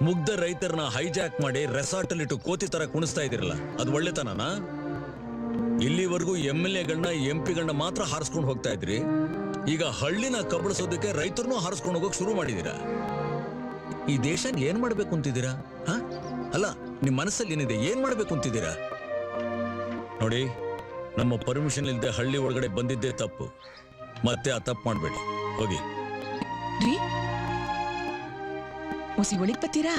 ಮುಗ್ಧ ರೈತರನ್ನ ಹೈಜಾಕ್ ಮಾಡಿ ರೆಸಾರ್ಟ್ ಅಲ್ಲಿ ಇಟ್ಟು ಕೋತಿ ತರ ಕುಣಿಸ್ತಾ ಇದಿರಲ್ಲ, ಅದು ಒಳ್ಳೆತನನಾ? ಇಲ್ಲಿವರೆಗೂ MLAಗಳನ್ನ MP ಗಳನ್ನ ಮಾತ್ರ ಹಾರಿಸ್ಕೊಂಡು ಹೋಗ್ತಾ ಇದ್ರಿ. ಈಗ ಹಳ್ಳಿನ ಕಬಳಿಸೋದಕ್ಕೆ ರೈತರನ್ನು ಹಾರಿಸ್ಕೊಂಡು ಹೋಗೋಕೆ ಶುರು ಮಾಡಿದೀರಾ. ಈ ದೇಶನ ಏನ್ ಮಾಡ್ಬೇಕು ಅಂತಿದ್ದೀರಾ? ಅಲ್ಲ, ನಿಮ್ ಮನಸ್ಸಲ್ಲಿ ಏನಿದೆ? ಏನ್ ಮಾಡ್ಬೇಕು ಅಂತಿದ್ದೀರಾ? ನೋಡಿ, ನಮ್ಮ ಪರ್ಮಿಷನ್ ಇಲ್ಲದೆ ಹಳ್ಳಿ ಒಳಗಡೆ ಬಂದಿದ್ದೇ ತಪ್ಪು. ಮತ್ತೆ ಆ ತಪ್ಪು ಮಾಡಬೇಡಿ. ಹೋಗಿ. ಮುಸಿ ಒಳಗ್ ಬತ್ತೀರಾ?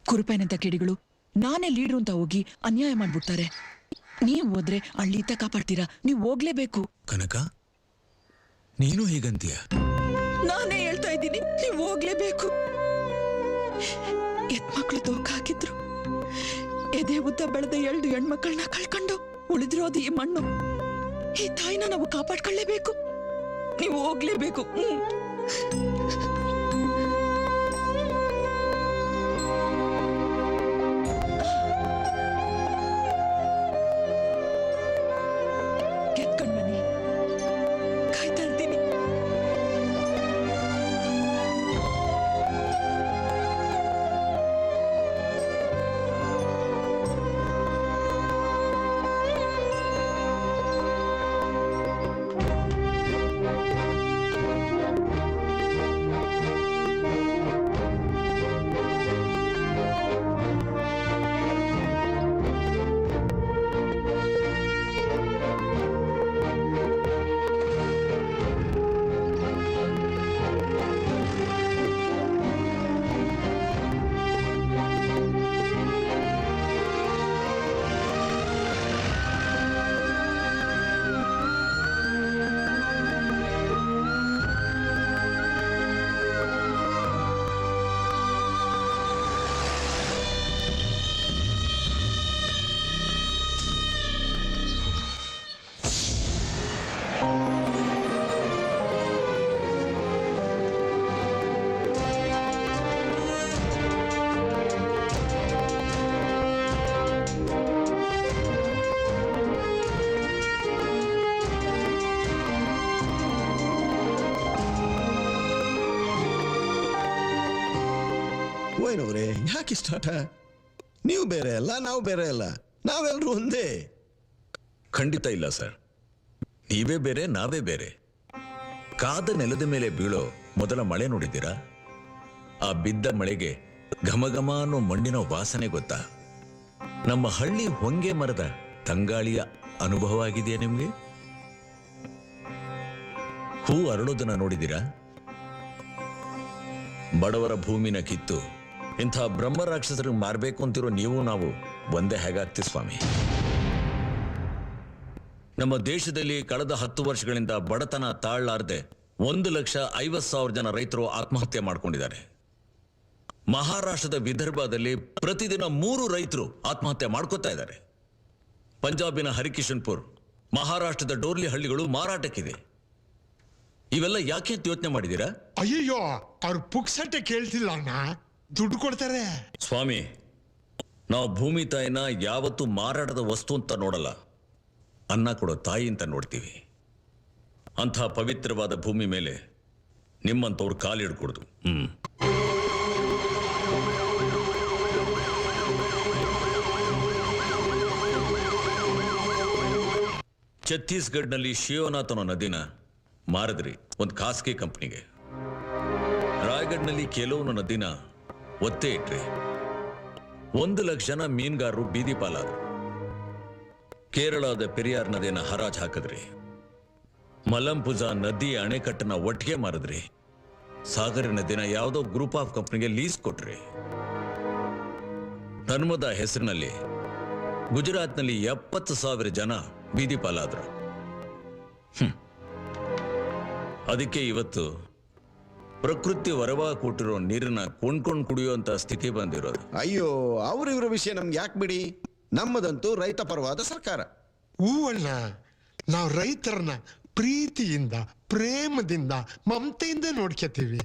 ಕುರುಪೈನಂತ ಕಿಡಿಗಳು ನಾನೇ ಲೀಡ್ರು ಅಂತ ಹೋಗಿ ಅನ್ಯಾಯ ಮಾಡ್ಬಿಡ್ತಾರೆ. ನೀವ್ ಹೋದ್ರೆ ಹಳ್ಳಿತ ಕಾಪಾಡ್ತೀರಾ, ನೀವ್ ಹೋಗ್ಲೇಬೇಕು. ಕನಕ, ನೀನು ಹೀಗಂತೀಯ? ನಾನೇ ಹೇಳ್ತಾ ಇದ್ದೀನಿ, ನೀವ್ ಹೋಗ್ಲೇಬೇಕು. ಎತ್ಮಕ್ಳು ತೋಕ ಹಾಕಿದ್ರು, ಎದೆ ಉದ್ದ ಬೆಳೆದ 2 ಹೆಣ್ಮಕ್ಳನ್ನ ಕಳ್ಕೊಂಡು ಉಳಿದಿರೋದು ಈ ಮಣ್ಣು. ಈ ತಾಯಿನ ನಾವು ಕಾಪಾಡ್ಕೊಳ್ಳೇಬೇಕು. ನೀವು ಹೋಗ್ಲೇಬೇಕು. ಕೆತ್ಕೊಂಡ್ ಬನ್ನಿ, ಕಾಯ್ತಾ ಇರ್ತೀನಿ. ಓಯ್ನವ್ರೆ ಯಾಕೆ ಇಷ್ಟಾಟ? ನೀವು ಬೇರೆ ಅಲ್ಲ, ನಾವು ಬೇರೆ ಅಲ್ಲ, ನಾವೆಲ್ಲರೂ ಒಂದೇ. ಖಂಡಿತ ಇಲ್ಲ ಸರ್, ನೀವೇ ಬೇರೆ ನಾವೇ ಬೇರೆ. ಕಾದ ನೆಲದ ಮೇಲೆ ಬೀಳೋ ಮೊದಲ ಮಳೆ ನೋಡಿದ್ದೀರಾ? ಆ ಬಿದ್ದ ಮಳೆಗೆ ಘಮಘಮ ಅನ್ನೋ ಮಣ್ಣಿನ ವಾಸನೆ ಗೊತ್ತಾ? ನಮ್ಮ ಹಳ್ಳಿ ಹೊಂಗೆ ಮರದ ತಂಗಾಳಿಯ ಅನುಭವ ಆಗಿದೆಯಾ ನಿಮ್ಗೆ? ಹೂ ಅರಳೋದನ್ನ ನೋಡಿದ್ದೀರಾ? ಬಡವರ ಭೂಮಿನ ಕಿತ್ತು ಇಂಥ ಬ್ರಹ್ಮ ರಾಕ್ಷಸರಿಗೆ ಮಾರ್ಬೇಕು ಅಂತಿರೋ ನೀವು ನಾವು ಒಂದೇ ಹೇಗಾಗ್ತಿ ಸ್ವಾಮಿ? ನಮ್ಮ ದೇಶದಲ್ಲಿ ಕಳೆದ 10 ವರ್ಷಗಳಿಂದ ಬಡತನ ತಾಳಲಾರದೆ 1,50,000 ಜನ ರೈತರು ಆತ್ಮಹತ್ಯೆ ಮಾಡ್ಕೊಂಡಿದ್ದಾರೆ. ಮಹಾರಾಷ್ಟ್ರದ ವಿದರ್ಭದಲ್ಲಿ ಪ್ರತಿದಿನ 3 ರೈತರು ಆತ್ಮಹತ್ಯೆ ಮಾಡ್ಕೋತಾ ಇದ್ದಾರೆ. ಪಂಜಾಬಿನ ಹರಿಕಿಶನ್ಪುರ್, ಮಹಾರಾಷ್ಟ್ರದ ಡೋರ್ಲಿ ಹಳ್ಳಿಗಳು ಮಾರಾಟಕ್ಕಿದೆ. ಇವೆಲ್ಲ ಯಾಕೆ ಯೋಚನೆ ಮಾಡಿದೀರಾ? ಅಯ್ಯಯ್ಯೋ, ಅವ್ರು ಪುಕ್ಸಟ್ಟೆ ಕೇಳ್ತಿಲ್ಲ ಅಣ್ಣ, ದುಡ್ಡು ಕೊಡ್ತಾರೆ. ಸ್ವಾಮಿ, ನಾವು ಭೂಮಿ ತಾಯಿನ ಯಾವತ್ತೂ ಮಾರಾಟದ ವಸ್ತು ಅಂತ ನೋಡಲ್ಲ, ಅನ್ನ ಕೊಡೋ ತಾಯಿ ಅಂತ ನೋಡ್ತೀವಿ. ಅಂಥ ಪವಿತ್ರವಾದ ಭೂಮಿ ಮೇಲೆ ನಿಮ್ಮಂಥವ್ರು ಕಾಲಿಡ್ಕೊಡ್ದು. ಛತ್ತೀಸ್ಗಢ್ನಲ್ಲಿ ಶಿವನಾಥ್ ಅನ್ನೋ ನದಿನ ಮಾರಿದ್ರಿ ಒಂದು ಖಾಸಗಿ ಕಂಪ್ನಿಗೆ. ರಾಯಗಢ್ನಲ್ಲಿ ಕೆಲವು ನದಿನ ಒತ್ತೆ ಇಟ್ರಿ. 1 ಲಕ್ಷ ಜನ ಮೀನುಗಾರರು ಬೀದಿ ಪಾಲಾದ್ರು. ಕೇರಳದ ಪೆರಿಯಾರ್ ನದಿನ ಹರಾಜ್ ಹಾಕಿದ್ರಿ. ಮಲಂಪುಜಾ ನದಿ ಅಣೆಕಟ್ಟನ್ನ ಒಟ್ಟಿಗೆ ಮಾರಿದ್ರಿ. ಸಾಗರ ನದಿನ ಯಾವುದೋ ಗ್ರೂಪ್ ಆಫ್ ಕಂಪ್ನಿಗೆ ಲೀಸ್ ಕೊಟ್ರಿ. ನರ್ಮದಾ ಹೆಸರಿನಲ್ಲಿ ಗುಜರಾತ್ನಲ್ಲಿ 70,000 ಜನ ಬೀದಿ ಪಾಲಾದ್ರು. ಅದಕ್ಕೆ ಇವತ್ತು ಪ್ರಕೃತಿ ವರವಾಗಿ ಕೊಟ್ಟಿರೋ ನೀರನ್ನ ಕೊಂಡ್ಕೊಂಡು ಕುಡಿಯುವಂತ ಸ್ಥಿತಿ ಬಂದಿರೋದು. ಅಯ್ಯೋ, ಅವ್ರಿವ್ರ ವಿಷಯ ನಮ್ಗೆ ಯಾಕೆ ಬಿಡಿ, ನಮ್ಮದಂತೂ ರೈತ ಪರವಾದ ಸರ್ಕಾರ. ಹೂವಣ್ಣ, ನಾವು ರೈತರನ್ನ ಪ್ರೀತಿಯಿಂದ, ಪ್ರೇಮದಿಂದ, ಮಮತೆಯಿಂದ ನೋಡ್ಕೊತೀವಿ.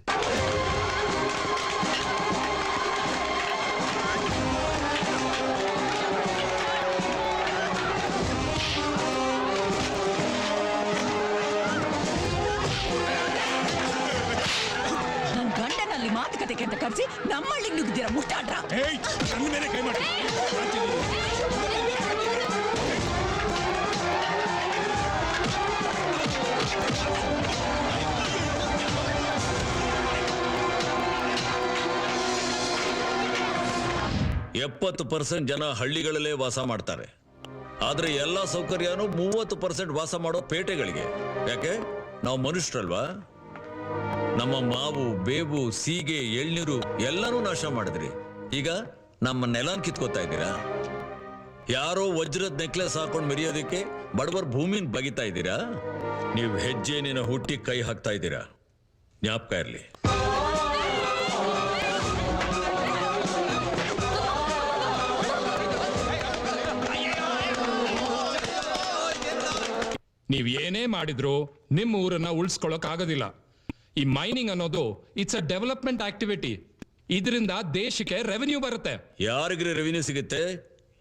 ನನ್ ಗಂಡನಲ್ಲಿ ಮಾತುಕತೆ ಅಂತ ಕರೆಸಿ ನಮ್ಮಳ್ಳಿಗೆ ನುಗ್ಗಿದ್ದೀರಾ ಮುಟ್ಟಾಡ್ರ. ನನ್ನ ಮೇಲೆ ಕೈ ಮಾಡಿ. 70% ಜನ ಹಳ್ಳಿಗಳಲ್ಲೇ ವಾಸ ಮಾಡ್ತಾರೆ. ಆದ್ರೆ ಎಲ್ಲಾ ಸೌಕರ್ಯನೂ 30% ವಾಸ ಮಾಡೋ ಪೇಟೆಗಳಿಗೆ. ಯಾಕೆ? ನಾವು ಮನುಷ್ಯರಲ್ವಾ? ನಮ್ಮ ಮಾವು, ಬೇವು, ಸೀಗೆ, ಎಳ್ನೀರು ಎಲ್ಲನೂ ನಾಶ ಮಾಡಿದ್ರಿ. ಈಗ ನಮ್ಮ ನೆಲನ್ ಕಿತ್ಕೋತಾ ಇದ್ದೀರಾ. ಯಾರೋ ವಜ್ರದ ನೆಕ್ಲೆಸ್ ಹಾಕೊಂಡು ಮೆರೆಯೋದಕ್ಕೆ ಬಡವರ ಭೂಮಿನ ಬಗಿತಾ ಇದ್ದೀರಾ. ನೀವು ಹೆಜ್ಜೆನಿನ ಹುಟ್ಟಿ ಕೈ ಹಾಕ್ತಾ ಇದ್ದೀರಾ. ಜ್ಞಾಪಕ ಇರಲಿ. ನೀವ್ ಏನೇ ಮಾಡಿದ್ರು ನಿಮ್ಮ ಊರನ್ನ ಉಳಿಸ್ಕೊಳ್ಳೋಕ್ ಆಗೋದಿಲ್ಲ. ಈ ಮೈನಿಂಗ್ ಅನ್ನೋದು ಇಟ್ಸ್ ಅ ಡೆವಲಪ್ಮೆಂಟ್ ಆಕ್ಟಿವಿಟಿ. ಇದರಿಂದ ದೇಶಕ್ಕೆ ರೆವೆನ್ಯೂ ಬರುತ್ತೆ. ಯಾರಿಗ್ರಿ ರೆವಿನ್ಯೂ ಸಿಗುತ್ತೆ?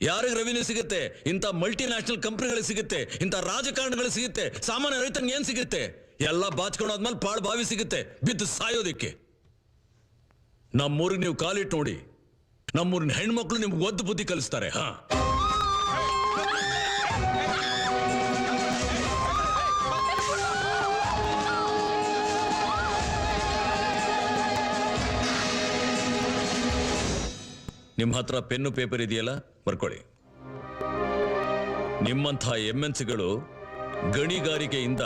ಯಾರಿಗೆ ರೆವಿನ್ಯೂ ಸಿಗುತ್ತೆ? ಇಂಥ ಮಲ್ಟಿ ನ್ಯಾಷನಲ್ ಕಂಪನಿಗಳಿಗೆ ಸಿಗುತ್ತೆ, ಇಂಥ ರಾಜಕಾರಣಗಳಿಗೆ ಸಿಗುತ್ತೆ. ಸಾಮಾನ್ಯ ರೈತನಿಗೆ ಏನ್ ಸಿಗುತ್ತೆ? ಎಲ್ಲ ಬಾಚ್ಕೊಂಡಾದ್ಮೇಲೆ ಪಾಳು ಬಾವಿ ಸಿಗುತ್ತೆ, ಬಿದ್ದು ಸಾಯೋದಿಕ್ಕೆ. ನಮ್ಮೂರಿಗೆ ನೀವು ಕಾಲಿಟ್ಟು ನೋಡಿ, ನಮ್ಮೂರಿನ ಹೆಣ್ಮಕ್ಳು ನಿಮ್ಗೆ ಒದ್ದು ಬುದ್ಧಿ ಕಲಿಸ್ತಾರೆ. ಹಾ, ನಿಮ್ಮ ಹತ್ರ ಪೆನ್ನು ಪೇಪರ್ ಇದೆಯಲ್ಲ, ಬರ್ಕೊಳ್ಳಿ. ನಿಮ್ಮಂಥ MNCಗಳು ಗಣಿಗಾರಿಕೆಯಿಂದ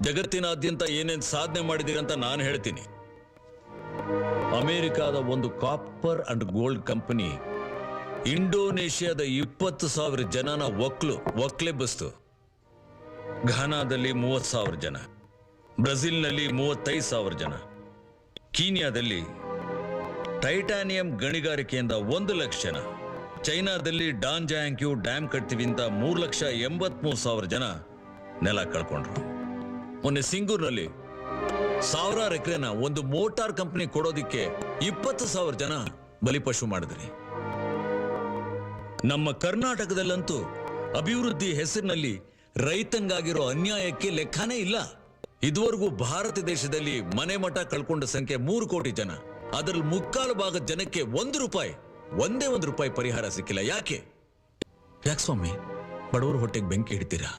ಜಗತ್ತಿನಾದ್ಯಂತ ಏನೇನು ಸಾಧನೆ ಮಾಡಿದಿರಂತ ನಾನು ಹೇಳ್ತೀನಿ. ಅಮೆರಿಕಾದ ಒಂದು ಕಾಪರ್ ಅಂಡ್ ಗೋಲ್ಡ್ ಕಂಪನಿ ಇಂಡೋನೇಷ್ಯಾದ 20,000 ಜನನ ಒಕ್ಲೆಬ್ಬಿಸ್ತು. ಘಾನಾದಲ್ಲಿ 30,000 ಜನ, ಬ್ರೆಜಿಲ್ನಲ್ಲಿ 35,000 ಜನ, ಕೀನ್ಯಾದಲ್ಲಿ ಟೈಟಾನಿಯಂ ಗಣಿಗಾರಿಕೆಯಿಂದ 1 ಲಕ್ಷ ಜನ, ಚೈನಾದಲ್ಲಿ ಡಾನ್ಜಾಂಗ್ಯೂ ಡ್ಯಾಮ್ ಕಟ್ತೀವಿ ಅಂತ 3,83,000 ಜನ ನೆಲ ಕಳ್ಕೊಂಡ್ರು. ಮೊನ್ನೆ ಸಿಂಗೂರ್ನಲ್ಲಿ 1000 ಎಕರೆನ ಒಂದು ಮೋಟಾರ್ ಕಂಪನಿ ಕೊಡೋದಿಕ್ಕೆ 20,000 ಜನ ಬಲಿಪಶು ಮಾಡಿದ್ರಿ. ನಮ್ಮ ಕರ್ನಾಟಕದಲ್ಲಂತೂ ಅಭಿವೃದ್ಧಿ ಹೆಸರಿನಲ್ಲಿ ರೈತಂಗಾಗಿರೋ ಅನ್ಯಾಯಕ್ಕೆ ಲೆಕ್ಕನೇ ಇಲ್ಲ. ಇದುವರೆಗೂ ಭಾರತ ದೇಶದಲ್ಲಿ ಮನೆ ಮಠ ಕಳ್ಕೊಂಡ ಸಂಖ್ಯೆ 3 ಕೋಟಿ ಜನ. ಅದರಲ್ಲಿ ಮುಕ್ಕಾಲು ಭಾಗದ ಜನಕ್ಕೆ ಒಂದೇ ಒಂದು ರೂಪಾಯಿ ಪರಿಹಾರ ಸಿಕ್ಕಿಲ್ಲ. ಯಾಕೆ ಸ್ವಾಮಿ ಬಡವರು ಹೊಟ್ಟೆಗೆ ಬೆಂಕಿ ಇಡ್ತೀರಾ?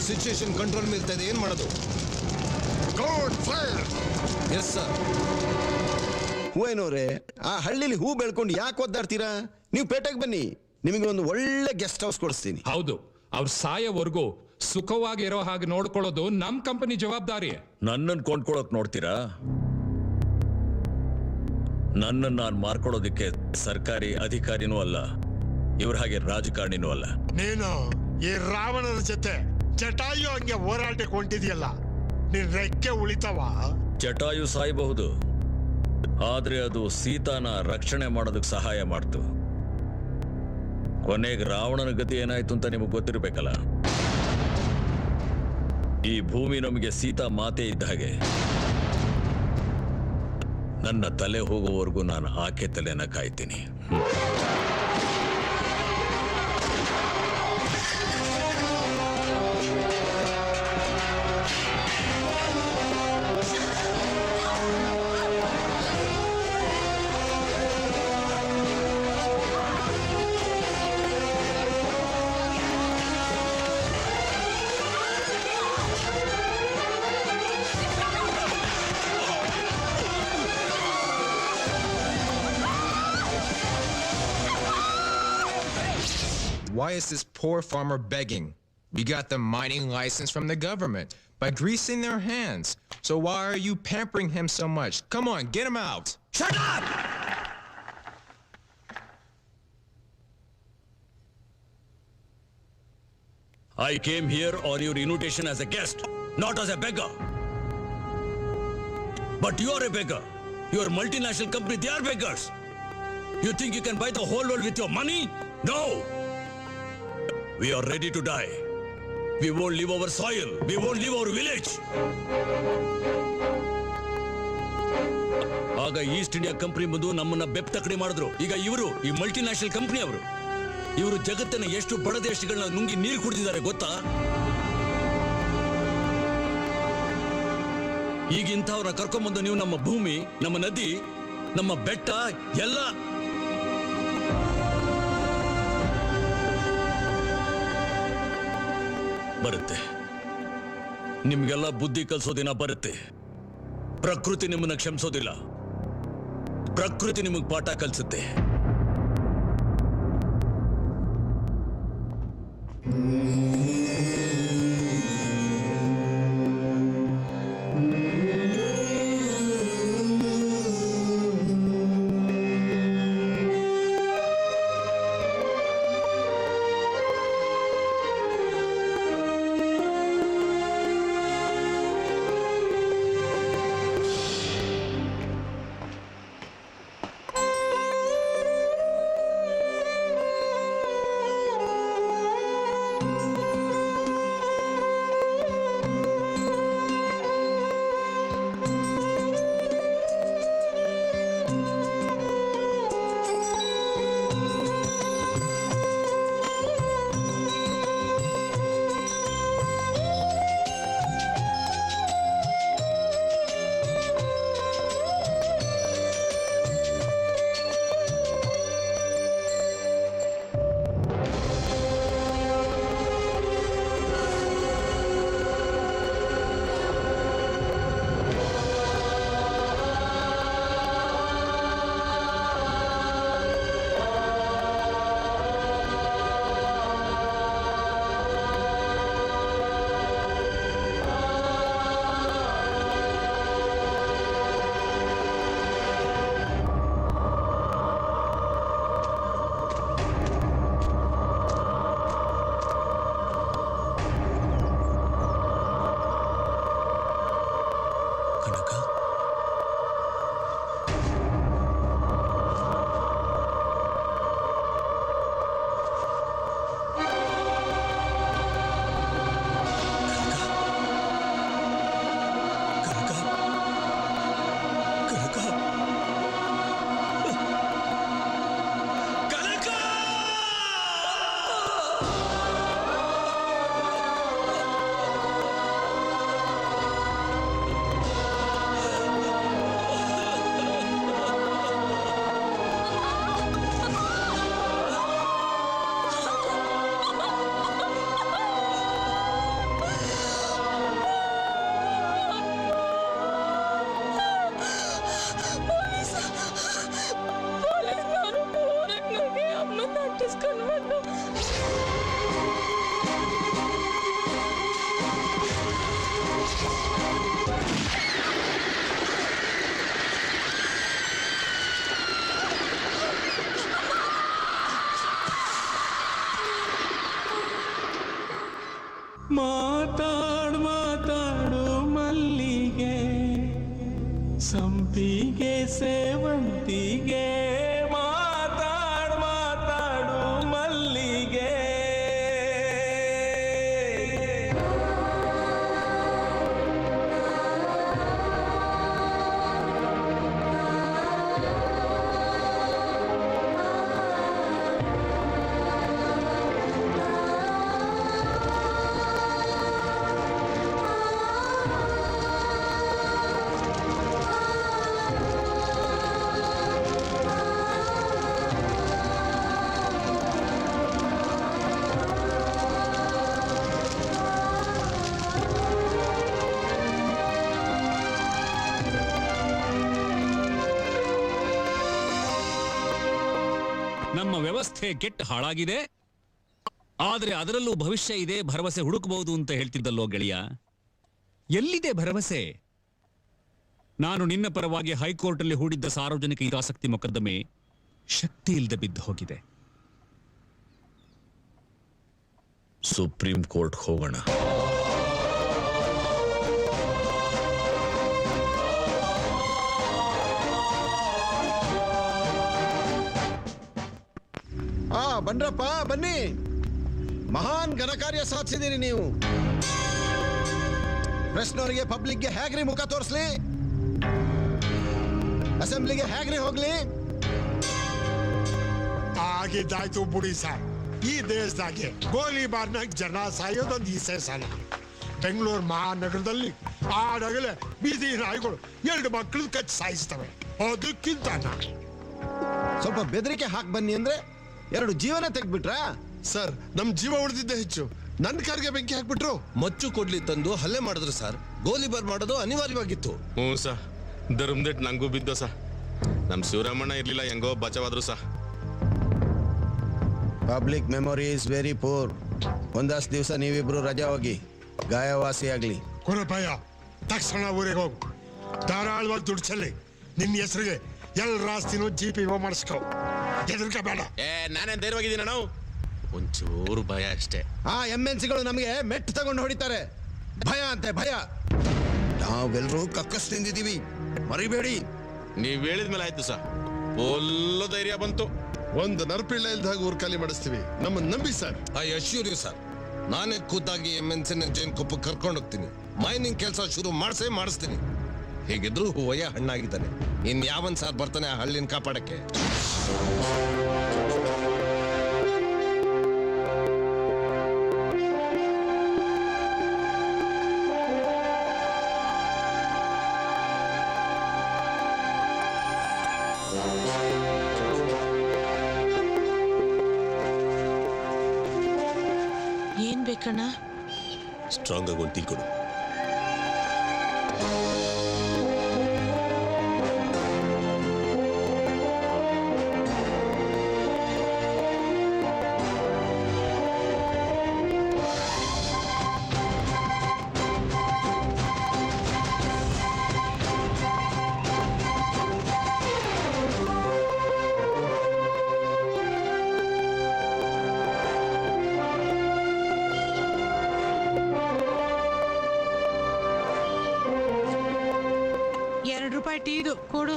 ಸಿಚುಯೇಷನ್ ಕಂಟ್ರೋಲ್ ಮಿಲ್ತಾ ಇದೆ, ಏನ್ ಮಾಡೋದು? Yes sir. ಹೂವೇನೋರೆ, ಆ ಹಳ್ಳಿಲಿ ಹೂ ಬೆಳ್ಕೊಂಡು ಯಾಕೆ ಒದ್ದಾಡ್ತೀರಾ? ನೀವು ಪೇಟೆಗೆ ಬನ್ನಿ, ನಿಮಗೆ ಒಂದು ಒಳ್ಳೆ ಗೆಸ್ಟ್ ಹೌಸ್ ಕೊಡಿಸ್ತೀನಿ. ಹೌದು, ಅವ್ರ ಸಾಯವರೆಗೂ ಸುಖವಾಗಿ ಇರೋ ಹಾಗೆ ನೋಡ್ಕೊಳ್ಳೋದು ನಮ್ ಕಂಪನಿ ಜವಾಬ್ದಾರಿ. ನನ್ನನ್ನು ಕೊಂಡ್ಕೊಳ್ಳೋಕ್ ನೋಡ್ತೀರಾ? ನನ್ನನ್ನು ನಾನು ಮಾರ್ಕೊಳ್ಳೋದಿಕ್ಕೆ ಸರ್ಕಾರಿ ಅಧಿಕಾರಿನೂ ಅಲ್ಲ, ಇವ್ರ ಹಾಗೆ ರಾಜಕಾರಣಿನೂ ಅಲ್ಲ. ನೀನು ಈ ರಾವಣನ ಜೊತೆ ಜಟಾಯು ಹಂಗೆ ಹೋರಾಟಕ್ಕೆ ಹೊಂಟಿದ್ಯಲ್ಲ, ನಿನ್ ರೆಕ್ಕೆ ಉಳಿತಾವ? ಜಟಾಯು ಸಾಯಬಹುದು, ಆದ್ರೆ ಅದು ಸೀತಾನ ರಕ್ಷಣೆ ಮಾಡೋದಕ್ಕೆ ಸಹಾಯ ಮಾಡ್ತು. ಕೊನೆಗೆ ರಾವಣನ ಗತಿ ಏನಾಯ್ತು ಅಂತ ನಿಮಗೆ ಗೊತ್ತಿರ್ಬೇಕಲ್ಲ. ಈ ಭೂಮಿ ನಮಗೆ ಸೀತಾ ಮಾತೆ ಇದ್ದ ಹಾಗೆ. ನನ್ನ ತಲೆ ಹೋಗುವವರೆಗೂ ನಾನು ಆಕೆ ತಲೆನ ಕಾಯ್ತೀನಿ. Why is this poor farmer begging? We got the mining license from the government by greasing their hands. So why are you pampering him so much? Come on, get him out. Shut up! I came here on your invitation as a guest, not as a beggar. But you are a beggar. Your multinational company, they are beggars. You think you can buy the whole world with your money? No! We are ready to die. We won't leave our soil. We won't leave our village. ಆಗ East India company ಬಂದು ನಮ್ಮನ್ನ ಬೆಪ್ ತಕಡಿ ಮಾಡಿದ್ರು. ಈಗ ಇವರು ಈ multinational company ಅವರು ಇವರು ಜಗತ್ತಿನ ಎಷ್ಟು ಬಡ ದೇಶಗಳನ್ನ ನುಂಗಿ ನೀರು ಕುಡಿದಿದ್ದಾರೆ ಗೊತ್ತಾ? ಈಗ ಇಂಥವ್ರನ್ನ ಕರ್ಕೊಂಡ್ಬಂದು ನೀವು ನಮ್ಮ ಭೂಮಿ, ನಮ್ಮ ನದಿ, ನಮ್ಮ ಬೆಟ್ಟ ಎಲ್ಲ ಬರುತ್ತೆ. ನಿಮ್ಗೆಲ್ಲ ಬುದ್ಧಿ ಕಲಿಸೋ ದಿನ ಬರುತ್ತೆ. ಪ್ರಕೃತಿ ನಿಮ್ಮನ್ನ ಕ್ಷಮಿಸೋದಿಲ್ಲ. ಪ್ರಕೃತಿ ನಿಮಗೆ ಪಾಠ ಕಲಿಸುತ್ತೆ. ಸಂಪಿಗೆ ಸೇವಂತಿಗೆ ಮಾತಾಡು ಮಲ್ಲಿಗೆ. ನಮ್ಮ ವ್ಯವಸ್ಥೆ ಕೆಟ್ಟ ಹಾಳಾಗಿದೆ, ಆದರೆ ಅದರಲ್ಲೂ ಭವಿಷ್ಯ ಇದೆ, ಭರವಸೆ ಹುಡುಕಬಹುದು ಅಂತ ಹೇಳ್ತಿದ್ದಲ್ಲೋ ಗೆಳೆಯ. ಎಲ್ಲಿದೆ ಭರವಸೆ? ನಾನು ನಿನ್ನ ಪರವಾಗಿ ಹೈಕೋರ್ಟಲ್ಲಿ ಹೂಡಿದ್ದ ಸಾರ್ವಜನಿಕ ಹಿತಾಸಕ್ತಿ ಮೊಕದ್ದಮೆ ಶಕ್ತಿ ಇಲ್ಲದೆ ಬಿದ್ದು ಹೋಗಿದೆ. ಸುಪ್ರೀಂ ಕೋರ್ಟ್ ಹೋಗೋಣ. ಬನ್ರಪ್ಪ ಬನ್ನಿ, ಮಹಾನ್ ಘನಕಾರ್ಯ ಸಾಧಿಸಿದ್ದೀರಿ ನೀವು. ಪ್ರೆಸ್ನವರಿಗೆ ಪಬ್ಲಿಕ್ಗೆ ಹೇಗ್ರಿ ಮುಖ ತೋರಿಸ್ಲಿ, ಅಸೆಂಬ್ಲಿಗೆ ಹೇಗ್ರಿ ಹೋಗ್ಲಿ. ಆಗಿದ್ದಾಯ್ತು ಬಿಡಿ ಸರ್. ಈ ದೇಶದಾಗೆ ಗೋಲಿಬಾರ್ನಾಗ ಜನ ಸಾಯೋದೊಂದು ಈಸೆ ಸಲ. ಬೆಂಗಳೂರು ಮಹಾನಗರದಲ್ಲಿ ಆಡಗಲೇ ಬೀದಿ ನಾಯಿಗಳು 2 ಮಕ್ಕಳು ಕಚ್ಚಿ ಸಾಯಿಸ್ತವೆ. ಅದಕ್ಕಿಂತ ಸ್ವಲ್ಪ ಬೆದರಿಕೆ ಹಾಕ್ ಬನ್ನಿ ಅಂದ್ರೆ 2 ಜೀವನ ತೆಗ್ಬಿಟ್ರಾ? ಸರ್, ನಮ್ ಜೀವ ಉಳಿದಿದ್ದೆ ಹೆಚ್ಚು. ನನ್ನ ಕಾರ್ಗೆ ಬೆಂಕಿ ಹಾಕ್ಬಿಟ್ರು. ಮಚ್ಚು ಕೊಡ್ಲಿ ತಂದು ಹಲ್ಲೆ ಮಾಡಿದ್ರು ಸರ್. ಗೋಲಿಬಾರ್ ಮಾಡೋದು ಅನಿವಾರ್ಯವಾಗಿತ್ತು. ಹ್ಞೂ ಸ, ಧರ್ಮದೆಟ್ ನಂಗೂ ಬಿದ್ದೋ ಸ. ನಮ್ ಶಿವರಾಮಣ್ಣ ಇರ್ಲಿಲ್ಲ, ಹೆಂಗೋ ಬಚಾವಾದ್ರು ಸ. Public memory is very poor. ಒಂದಷ್ಟು ದಿವಸ ನೀವಿಬ್ರು ರಜಾ ಹೋಗಿ, ಗಾಯವಾಸಿ ಆಗ್ಲಿ. ಕೊರಪಾಯ ತಕ್ಷಣ ಊರಿಗೆ ಹೋಗು, ಧಾರಾಳವಾಗಿ ದುಡ್ಡು ಚೆಲ್ಲಿ. ನಿನ್ನ ಹೆಸರಿಗೆ ಎಲ್ಲರ ಆಸ್ತಿನೂ GPO ಮಾಡಿಸ್ಕೊ. ಹೆದರ್ಕಬೇಡ. ನಾನೇನ್ ಧೈರ್ಯವಾಗಿದ್ದೀನಿ ನಾವು, ಒಂಚೂರು ಭಯ ಅಷ್ಟೇ. ಆ MNCಗಳು ನಮಗೆ ಮೆಟ್ಟು ತಗೊಂಡು ಹೊಡಿತಾರೆ. ಭಯ ಅಂತೆ ಭಯ. ನಾವೆಲ್ಲರೂ ಕಕ್ಕಸ್ ತಿಂದಿದ್ದೀವಿ, ಮರಿಬೇಡಿ. ನೀವ್ ಹೇಳಿದ್ಮೇಲೆ ಆಯ್ತು ಸರ್, ಫುಲ್ಲು ಧೈರ್ಯ ಬಂತು. ಒಂದು ನರ್ಪಿಳ್ಳ ಇಲ್ದಾಗ ಊರ್ ಖಾಲಿ ಮಾಡಿಸ್ತೀವಿ, ನಮ್ಮನ್ನ ನಂಬಿ sir. I assure you sir, ನಾನೇ ಖುದ್ದಾಗಿ MNC ಜೈನ್ ಕೊಪ್ಪ ಕರ್ಕೊಂಡು ಹೋಗ್ತೀನಿ. ಮೈನಿಂಗ್ ಕೆಲಸ ಶುರು ಮಾಡಿಸ್ತೀನಿ. ಹೇಗಿದ್ರು ವಯ ಹಣ್ಣಾಗಿದ್ದಾನೆ. ಇನ್ ಯಾವನ್ ಸಾರ್ ಬರ್ತಾನೆ ಆ ಹಳ್ಳಿನ ಕಾಪಾಡಕ್ಕೆ? ಏನ್ ಬೇಕಣ್ಣ? ಸ್ಟ್ರಾಂಗ್ ಆಗಿ ಒಂದು ಟೀ ಕೊಡು. ₹2 ಟೀದು ಕೊಡು.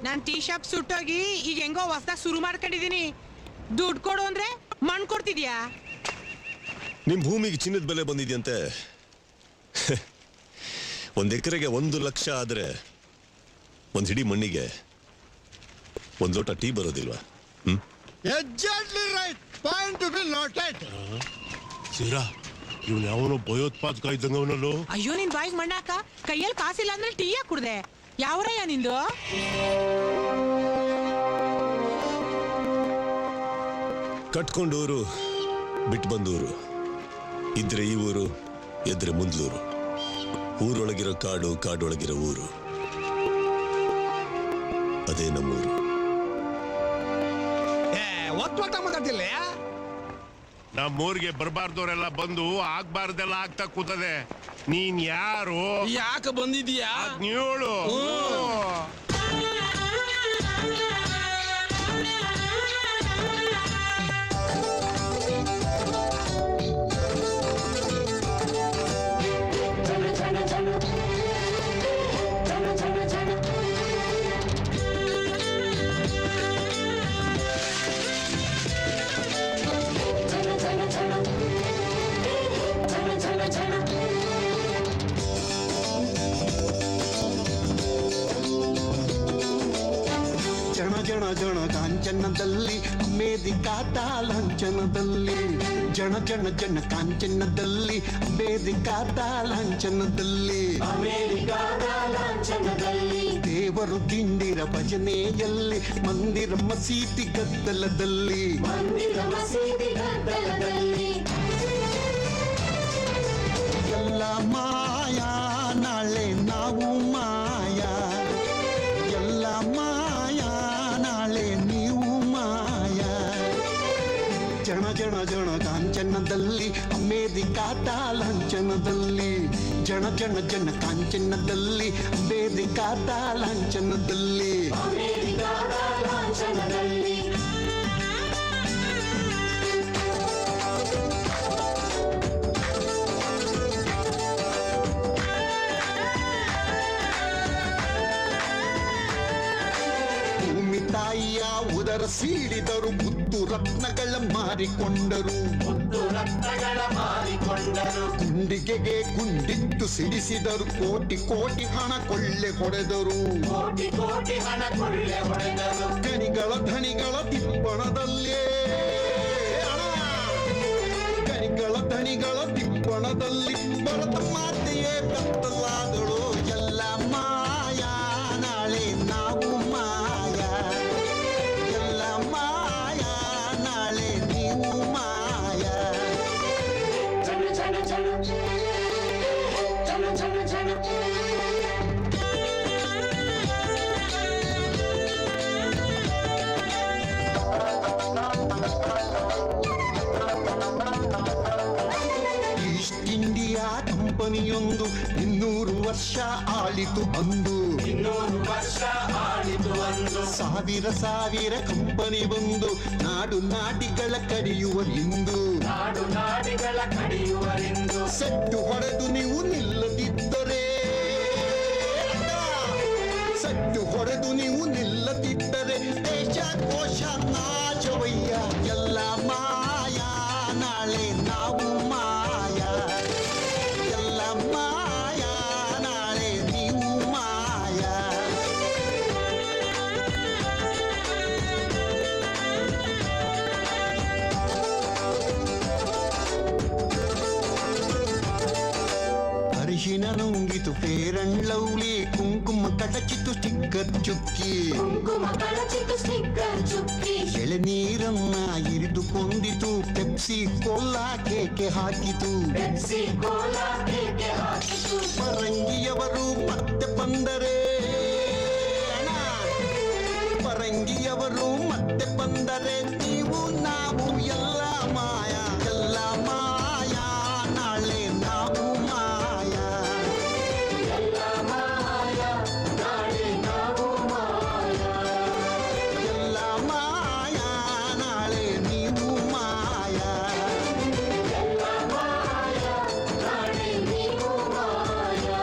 ನಾನ್ ಟೀ ಶಾಪ್ ಸುಟ್ಟೋಗಿ ಈಗ ಹೆಂಗೋ ಹೊಸದಾಗಿ ಶುರು ಮಾಡ್ಕೊಂಡಿದೀನಿ. ದುಡ್ಡು ಕೊಡು ಅಂದ್ರೆ ಮಣ್ಣು ಕೊಡ್ತಿದ್ಯಾ? ನಿಮ್ ಭೂಮಿಗೆ ಚಿನ್ನದ ಬೆಲೆ ಬಂದಿದ್ಯಂತೆ. 1 ಎಕರೆಗೆ 1 ಲಕ್ಷ ಆದ್ರೆ 1 ಹಿಡಿ ಮಣ್ಣಿಗೆ 1 ಲೋಟ ಟೀ ಬರೋದಿಲ್ವಾ? Exactly right. Point to be noted. ಸೀರಾ, ಇವನು ಯಾವನೋ ಭಯೋತ್ಪಾದಕ ಇದ್ದಂಗ ಅವನಲ್ಲೋ. ಅಯ್ಯೋ, ನಿನ್ ಬಾಯಿಗೆ ಮಣ್ಣಾಕ. ಕೈಯಲ್ಲಿ ಕಾಸಿಲ್ಲ ಅಂದ್ರೆ ಟೀ ಯಾಕೆ ಕುಡ್ದೆ? ಯಾವ್ರಯ್ಯ ನಿಂದು? ಕಟ್ಕೊಂಡೂರು ಬಿಟ್ಟು ಬಂದೂರು, ಇದ್ರೆ ಈ ಊರು, ಎದ್ರೆ ಮುಂದ್ಲೂರು. ಊರೊಳಗಿರೋ ಕಾಡು, ಕಾಡೊಳಗಿರೋ ಊರು, ಅದೇ ನಮ್ಮೂರು. ಒತ್ತ ಮಾತಾಡ್ತಿಲ್ಲ. ನಮ್ಮೂರಿಗೆ ಬರಬಾರ್ದವ್ರೆಲ್ಲ ಬಂದು ಆಗ್ಬಾರ್ದೆಲ್ಲ ಆಗ್ತಾ ಕೂತದೆ. ನೀನ್ ಯಾರು, ಯಾಕೆ ಬಂದಿದೀಯಾ? ನೀಳು ಜಣ ಜಣ ಕಾಂಚನದಲ್ಲಿ ಅಮೇರಿಕಾದ ಲಾಂಛನದಲ್ಲಿ ಜಣ ಜಣ ಜನ ಕಾಂಚನದಲ್ಲಿ ಅಮೇರಿಕಾದ ಲಾಂಛನದಲ್ಲಿ ಅಮೇರಿಕಾದ ಲಾಂಛನದಲ್ಲಿ ದೇವರು ದಿಂಡಿರ ಭಜನೆಯಲ್ಲಿ ಮಂದಿರ ಮಸೀದಿ ಗದ್ದಲದಲ್ಲಿ ಮಂದಿರ ಮಸೀದಿ ಗದ್ದಲದಲ್ಲಿ ಎಲ್ಲ ಮಾಯಾ ನಾಳೆ ನಾವು ಮಾಯಾ ಎಲ್ಲ ಮಾಯಾ ನಾಳೆ ನೀವು ಮಾಯಾ ಜಣ ಜಣ ಜಣ ಕಾಂಚನದಲ್ಲಿ ಅಮೇರಿಕಾದ ಲಾಂಛನದಲ್ಲಿ ಜಣ ಜಣ ಜನ ಕಾಂಚನದಲ್ಲಿ ಅಮೇರಿಕಾದ ಲಾಂಛನದಲ್ಲಿ ಅಮೇರಿಕಾದ ಲಾಂಛನದಲ್ಲಿ ತಾಯಿಯ ಉದರ ಸೀಳಿದರು ಮುತ್ತು ರತ್ನಗಳ ಮಾರಿಕೊಂಡರು ಗುಂಡಿಗೆಗೆ ಗುಂಡಿಟ್ಟು ಸಿಡಿಸಿದರು ಕೋಟಿ ಕೋಟಿ ಹಣ ಕೊಳ್ಳೆ ಹೊಡೆದರು ಗಣಿಗಳ ಧಣಿಗಳ ತಿಪ್ಪಣದಲ್ಲೇ ಗಣಿಗಳ ಧಣಿಗಳ ತಿಪ್ಪಣದಲ್ಲಿ ಭರತ ಮಾತೆಯೇ ಕತ್ತಲಾದಳು ಎಲ್ಲ ಮಾಯಾ ನಾಳೆ ನಾವು ಮಾಯಾ ಎಲ್ಲ ಮಾಯಾ ನಾಳೆ ನೀವು ಮಾಯಾ ಜನ ಜನ ಜನ ಜನ ಜನ ಜನ ಈಸ್ಟ್ ಇಂಡಿಯಾ ಕಂಪನಿಯೊಂದು 200 ವರ್ಷ ಆಳಿತು ಅಂದು 200 ವರ್ಷ ಆಳಿತು ಅಂದು ಸಾವಿರ ಸಾವಿರ ಕಂಪನಿ ಬಂದು ನಾಡು ನಾಡಿಗಳ ಕಡಿಯುವರಿಂದು ನಾಡು ನಾಡಿಗಳ ಕಡಿಯುವರಿಂದು ಸೆಟ್ಟು ಹೊಡೆದು ನೀವು ನಿಲ್ಲದಿದ್ದರೆ ಸೆಟ್ಟು ಹೊಡೆದು ನೀವು ನಿಲ್ಲದಿದ್ದರೆ ದೇಶ ಕೋಶ ನಾಶವಯ್ಯ ಎಲ್ಲ ಮಾಯಾ ನಾಳೆ ನಾವು ಮಾಯಾ ಎಲ್ಲ ಮಾಯಾ ನಾಳೆ ನೀವು ಮಾಯಾ ಅರಿಶಿನ ನುಂಗಿತು ಫೇರನ್ ಲವ್ಲಿ ಕುಂಕುಮ ಕಡಚಿತು ಸ್ಟಿಕ್ಕರ್ ಚುಕ್ಕಿ ಕುಂಕುಮ ಕಳಚಿತು ಸ್ಟಿಕ್ಕರ್ ಚುಕ್ಕಿ ಎಳೆನೀರನ್ನ ಇರಿದುಕೊಂಡಿತು ಪೆಪ್ಸಿ ಕೋಲಾ ಕೇಕೆ ಹಾಕಿತು ಪೆಪ್ಸಿ ಕೋಲಾ ಕೇಕೆ ಹಾಕಿತು ಪರಂಗಿಯವರು ಮತ್ತೆ ಬಂದರೆ ಪರಂಗಿಯವರು ಮತ್ತೆ ಬಂದರೆ ನೀವು ನಾವು ಎಲ್ಲ ಮಾಯಾ ಎಲ್ಲ ಮಾಯಾ ನಾಳೆ ನಾವು ಮಾಯಾ ಎಲ್ಲ ಮಾಯಾ ನಾಳೆ ನಾವು ಮಾಯಾ ಎಲ್ಲ ಮಾಯಾ ನಾಳೆ ನೀವು ಮಾಯಾ ಎಲ್ಲ ಮಾಯಾ ನಾಳೆ ನೀವು ಮಾಯಾ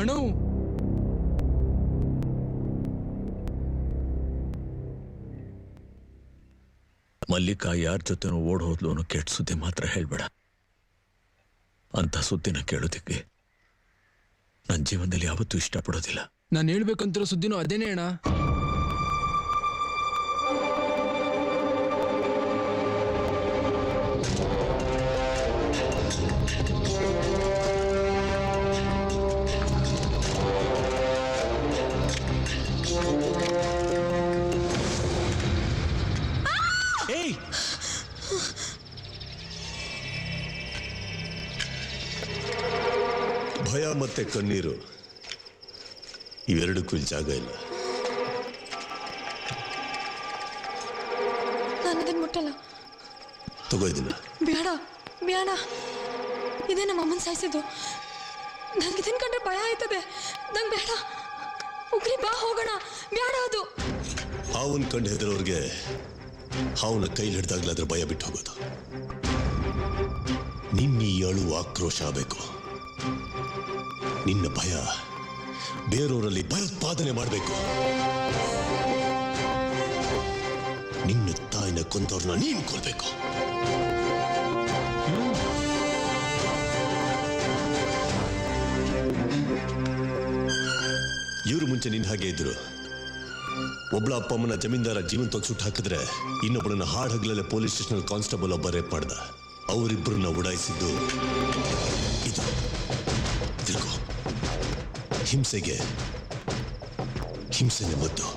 ಅಣು ಮಲ್ಲಿಕಾ ಯಾರ ಜೊತೆನೂ ಓಡ್ ಹೋದ್ಲು ಅನ್ನೋ ಕೆಟ್ಟ ಸುದ್ದಿ ಮಾತ್ರ ಹೇಳ್ಬೇಡ. ಅಂತ ಸುದ್ದಿನ ಕೇಳೋದಿಕ್ಕೆ ನನ್ನ ಜೀವನದಲ್ಲಿ ಯಾವತ್ತೂ ಇಷ್ಟಪಡೋದಿಲ್ಲ. ನಾನು ಹೇಳ್ಬೇಕಂತಿರೋ ಸುದ್ದಿನೂ ಅದೇನೇ ಅಣ್ಣ. ಭಯ ಮತ್ತೆ ಕಣ್ಣೀರು ಇವೆರಡಕ್ಕೂ ಇಲ್ಲಿ ಜಾಗ ಇಲ್ಲ. ನಾನು ಇದನ್ನ ಮುಟ್ಟಲ್ಲ. ತಗೋ ಇದನ್ನ. ಬೇಡ ಬೇಡ, ಇದೇ ನಮ್ಮ ಅಮ್ಮನ ಸಾಯಿಸಿದ್ದು. ನಂಗೆ ಇದನ್ನ ಕಂಡ್ರೆ ಭಯ ಆಯ್ತದೆ. ನಂಗೆ ಬೇಡ. ಉಗ್ರಿ ಬಾ ಹೋಗೋಣ. ಬೇಡ ಅದು. ಹಾವನ್ ಕಂಡು ಹೆದರೋರ್ಗೆ ಹಾವನ ಕೈಲಿ ಹಿಡ್ದಾಗ್ಲೇ ಅದ್ರ ಭಯ ಬಿಟ್ಟು ಹೋಗೋದು. ನಿನ್ನ ಈ ಅಳು ಆಕ್ರೋಶ ಆಗಬೇಕು. ನಿನ್ನ ಭಯ ಬೇರೆಯವರಲ್ಲಿ ಭಯೋತ್ಪಾದನೆ ಮಾಡಬೇಕು. ನಿನ್ನ ತಾಯಿನ ಕೊಂದವ್ರನ್ನ ನೀನು ಕೊಲ್ಬೇಕು. ಇವರು ಮುಂಚೆ ನಿನ್ನ ಹಾಗೆ ಇದ್ರು. ಒಬ್ಳ ಅಪ್ಪ ಅಮ್ಮನ ಜಮೀನ್ದಾರ ಜೀವಂತವಾಗಿ ಸುಟ್ಟು ಹಾಕಿದ್ರೆ ಇನ್ನೊಬ್ಬಳನ್ನ ಹಾಡ್ ಹಗಲಲ್ಲೇ ಪೊಲೀಸ್ ಸ್ಟೇಷನ್ ಕಾನ್ಸ್ಟೇಬಲ್ ಒಬ್ಬ ರೇಪ್ ಮಾಡ್ದ. ಅವರಿಬ್ಬರನ್ನ ಉಡಾಯಿಸಿದ್ದು ಇದು. ತಿಳ್ಕೊ, ಹಿಂಸೆಗೆ ಹಿಂಸೆನೆ ಮದ್ದು.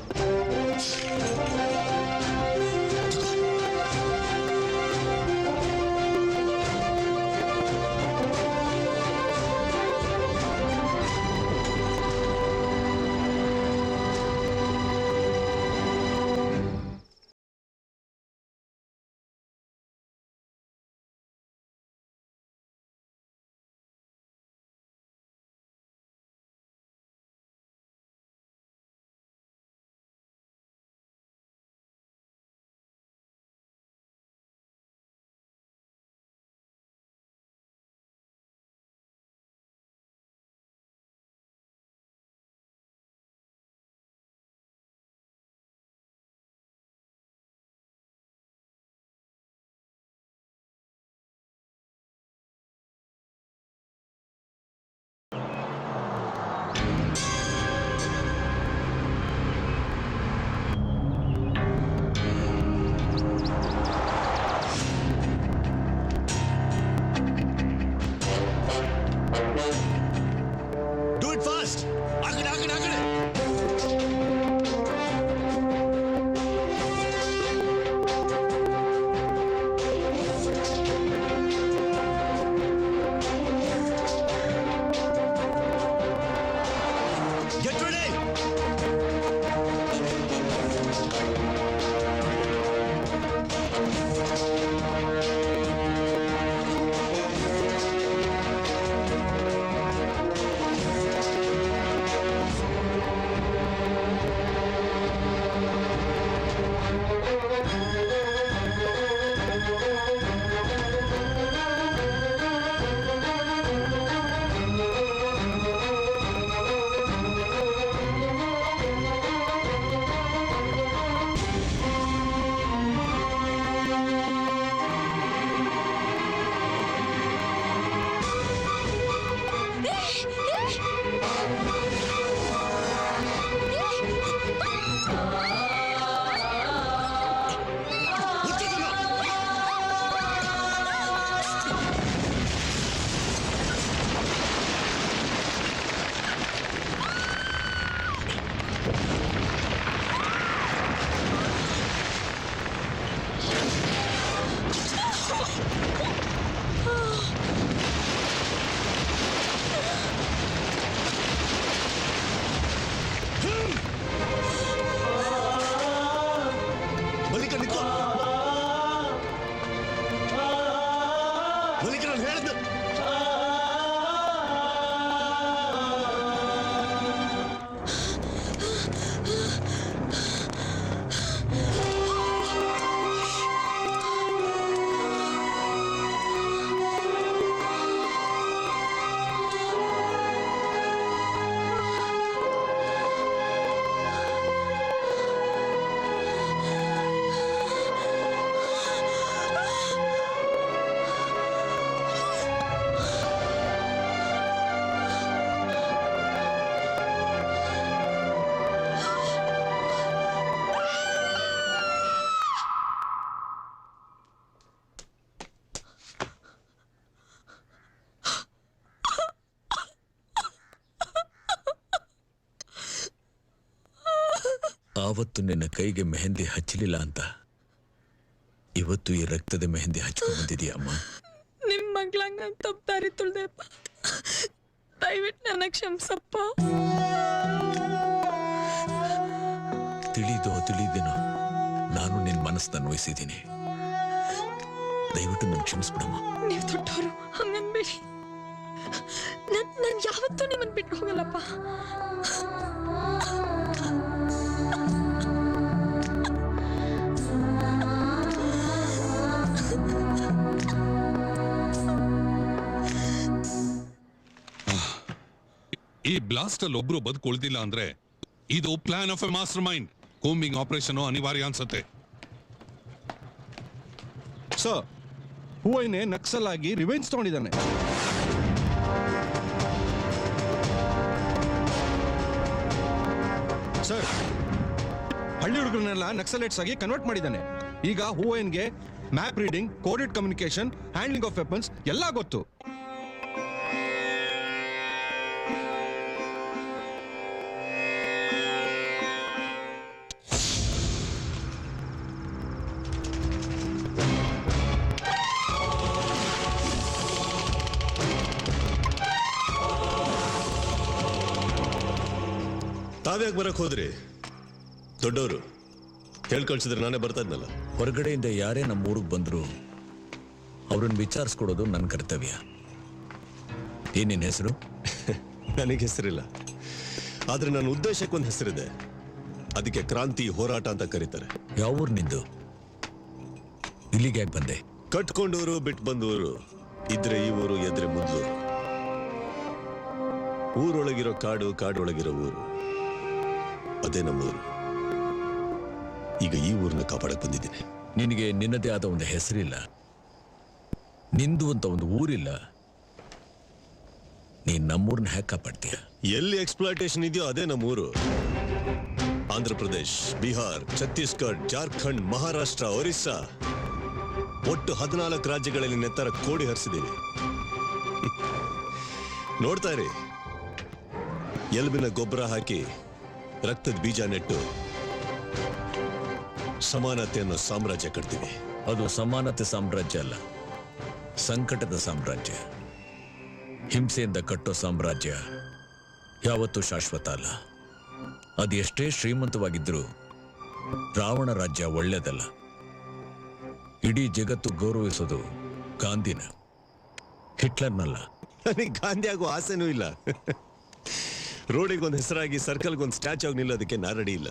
ಯಾವತ್ತು ನಿನ್ನ ಕೈಗೆ ಮೆಹಂದಿ ಹಚ್ಚಲಿಲ್ಲ ಅಂತ ಇವತ್ತು ಈ ರಕ್ತದ ಮೆಹಂದಿ ಹಚ್ಕೊಂಡು ಬಂದಿದೀಯ ಅಮ್ಮ. ನಿಮ್ ಮಗ್ಳಂಗ ತಪ್ಪಾರಿ ತುಳ್ದೆಪ್ಪ, ದಯವಿಟ್ಟು ನನ್ನ ಕ್ಷಮಿಸಪ್ಪ. ತಿಳಿದೇನೋ ನಾನು ನಿನ್ನ ಮನಸ್ಸನ್ನ ನೋಯಿಸಿದ್ದೀನಿ. ದಯವಿಟ್ಟು ನನ್ ಕ್ಷಮಿಸ್ಬಿಡಮ್ಮ. ನೀವು ದೊಡ್ಡವರು, ಹಂಗನ್ಬೇಡಿ. ನಾನು ಯಾವತ್ತೂ ನಿಮ್ಮನ್ನು ಬಿಟ್ಟು ಹೋಗಲ್ಲಪ್ಪ. ಈ ಬ್ಲಾಸ್ಟ್ ಅಲ್ಲಿ ಒಬ್ರು ಬದುಕೊಳ್ದಿಲ್ಲ ಅಂದ್ರೆ ಇದು plan of A master mind. Combing operation ಅನಿವಾರ್ಯ ಅನ್ಸುತ್ತೆ. ಸರ್, ಹೂವೈನೆ ನಕ್ಸಲ್ ಆಗಿ ರಿವೆಂಜ್ ತಗೊಂಡಿದ್ದಾನೆ. ಸರ್, ಹಳ್ಳಿ ಹುಡುಗರನ್ನೆಲ್ಲ ನಕ್ಸಲೈಟ್ಸ್ ಆಗಿ ಕನ್ವರ್ಟ್ ಮಾಡಿದ್ದಾನೆ. ಈಗ ಹೂವೈನ್ಗೆ map reading, coded communication, handling of weapons ಎಲ್ಲ ಗೊತ್ತು. ತಾವ್ಯಾಕೆ ಬರಕ್ ಹೋದ್ರಿ? ದೊಡ್ಡವರು ಹೇಳ್ ಕಳ್ಸಿದ್ರೆ ನಾನೇ ಬರ್ತಾ ಇದ್ನಲ್ಲ. ಹೊರಗಡೆಯಿಂದ ಯಾರೇ ನಮ್ಮ ಊರಿಗೆ ಬಂದ್ರು ಅವ್ರನ್ನ ವಿಚಾರಿಸ್ಕೊಡೋದು ನನ್ನ ಕರ್ತವ್ಯ. ಏನಿನ್ ಹೆಸರು? ನನಗೆ ಹೆಸರಿಲ್ಲ, ಆದ್ರೆ ನನ್ನ ಉದ್ದೇಶಕ್ಕೊಂದು ಹೆಸರಿದೆ. ಅದಕ್ಕೆ ಕ್ರಾಂತಿ ಹೋರಾಟ ಅಂತ ಕರೀತಾರೆ. ಯಾವ ಊರು ನಿಂದು? ಇಲ್ಲಿಗೆ ಯಾಕೆ ಬಂದೆ? ಕಟ್ಕೊಂಡವರು ಬಿಟ್ಟು ಬಂದವರು ಇದ್ರೆ ಈ ಊರು, ಎದ್ರೆ ಮೊದಲು. ಊರೊಳಗಿರೋ ಕಾಡು, ಕಾಡೊಳಗಿರೋ ಊರು, ಅದೇ ನಮ್ಮೂರು. ಈಗ ಈ ಊರನ್ನ ಕಾಪಾಡಕ್ ಬಂದಿದ್ದೀನಿ. ನಿನಗೆ ನಿನ್ನದೇ ಆದ ಒಂದು ಹೆಸರಿಲ್ಲ, ನಿಂದು ಅಂತ ಒಂದು ಊರಿಲ್ಲ. ನೀನ್ ನಮ್ಮೂರ್ನ ಹ್ಯಾಕ್ ಕಾಪಾಡ್ತೀಯ? ಎಲ್ಲಿ ಎಕ್ಸ್ಪ್ಲಾಯ್ಟೇಷನ್ ಇದೆಯೋ ಅದೇ ನಮ್ಮೂರು. ಆಂಧ್ರ ಪ್ರದೇಶ್, ಬಿಹಾರ್, ಛತ್ತೀಸ್ಗಢ, ಜಾರ್ಖಂಡ್, ಮಹಾರಾಷ್ಟ್ರ, ಒರಿಸ್ಸಾ, ಒಟ್ಟು 14 ರಾಜ್ಯಗಳಲ್ಲಿ ನೆತ್ತರ ಕೋಡಿ ಹರಿಸಿದ್ದೀವಿ. ನೋಡ್ತಾ ಇರಿ, ಎಲ್ಬಿನ ಗೊಬ್ಬರ ಹಾಕಿ ರಕ್ತದ ಬೀಜ ನೆಟ್ಟು ಸಮಾನತೆ ಅನ್ನೋ ಸಾಮ್ರಾಜ್ಯ ಕಟ್ತೀವಿ. ಅದು ಸಮಾನತೆ ಸಾಮ್ರಾಜ್ಯ ಅಲ್ಲ, ಸಂಕಟದ ಸಾಮ್ರಾಜ್ಯ. ಹಿಂಸೆಯಿಂದ ಕಟ್ಟೋ ಸಾಮ್ರಾಜ್ಯ ಯಾವತ್ತೂ ಶಾಶ್ವತ ಅಲ್ಲ. ಅದು ಎಷ್ಟೇ ಶ್ರೀಮಂತವಾಗಿದ್ರೂ ರಾವಣ ರಾಜ್ಯ ಒಳ್ಳೆಯದಲ್ಲ. ಇಡೀ ಜಗತ್ತು ಗೌರವಿಸೋದು ಗಾಂಧಿನ, ಹಿಟ್ಲರ್ನಲ್ಲ. ನನಗೆ ಗಾಂಧಿ ಆಗೋ ಆಸೆನೂ ಇಲ್ಲ. ರೋಡಿಗೆ ಒಂದು ಹೆಸರಾಗಿ, ಸರ್ಕಲ್ಗೊಂದು ಸ್ಟ್ಯಾಚು ಆಗಿ ನಿಲ್ಲೋದಕ್ಕೆ ನಾ ರೆಡಿ ಇಲ್ಲ.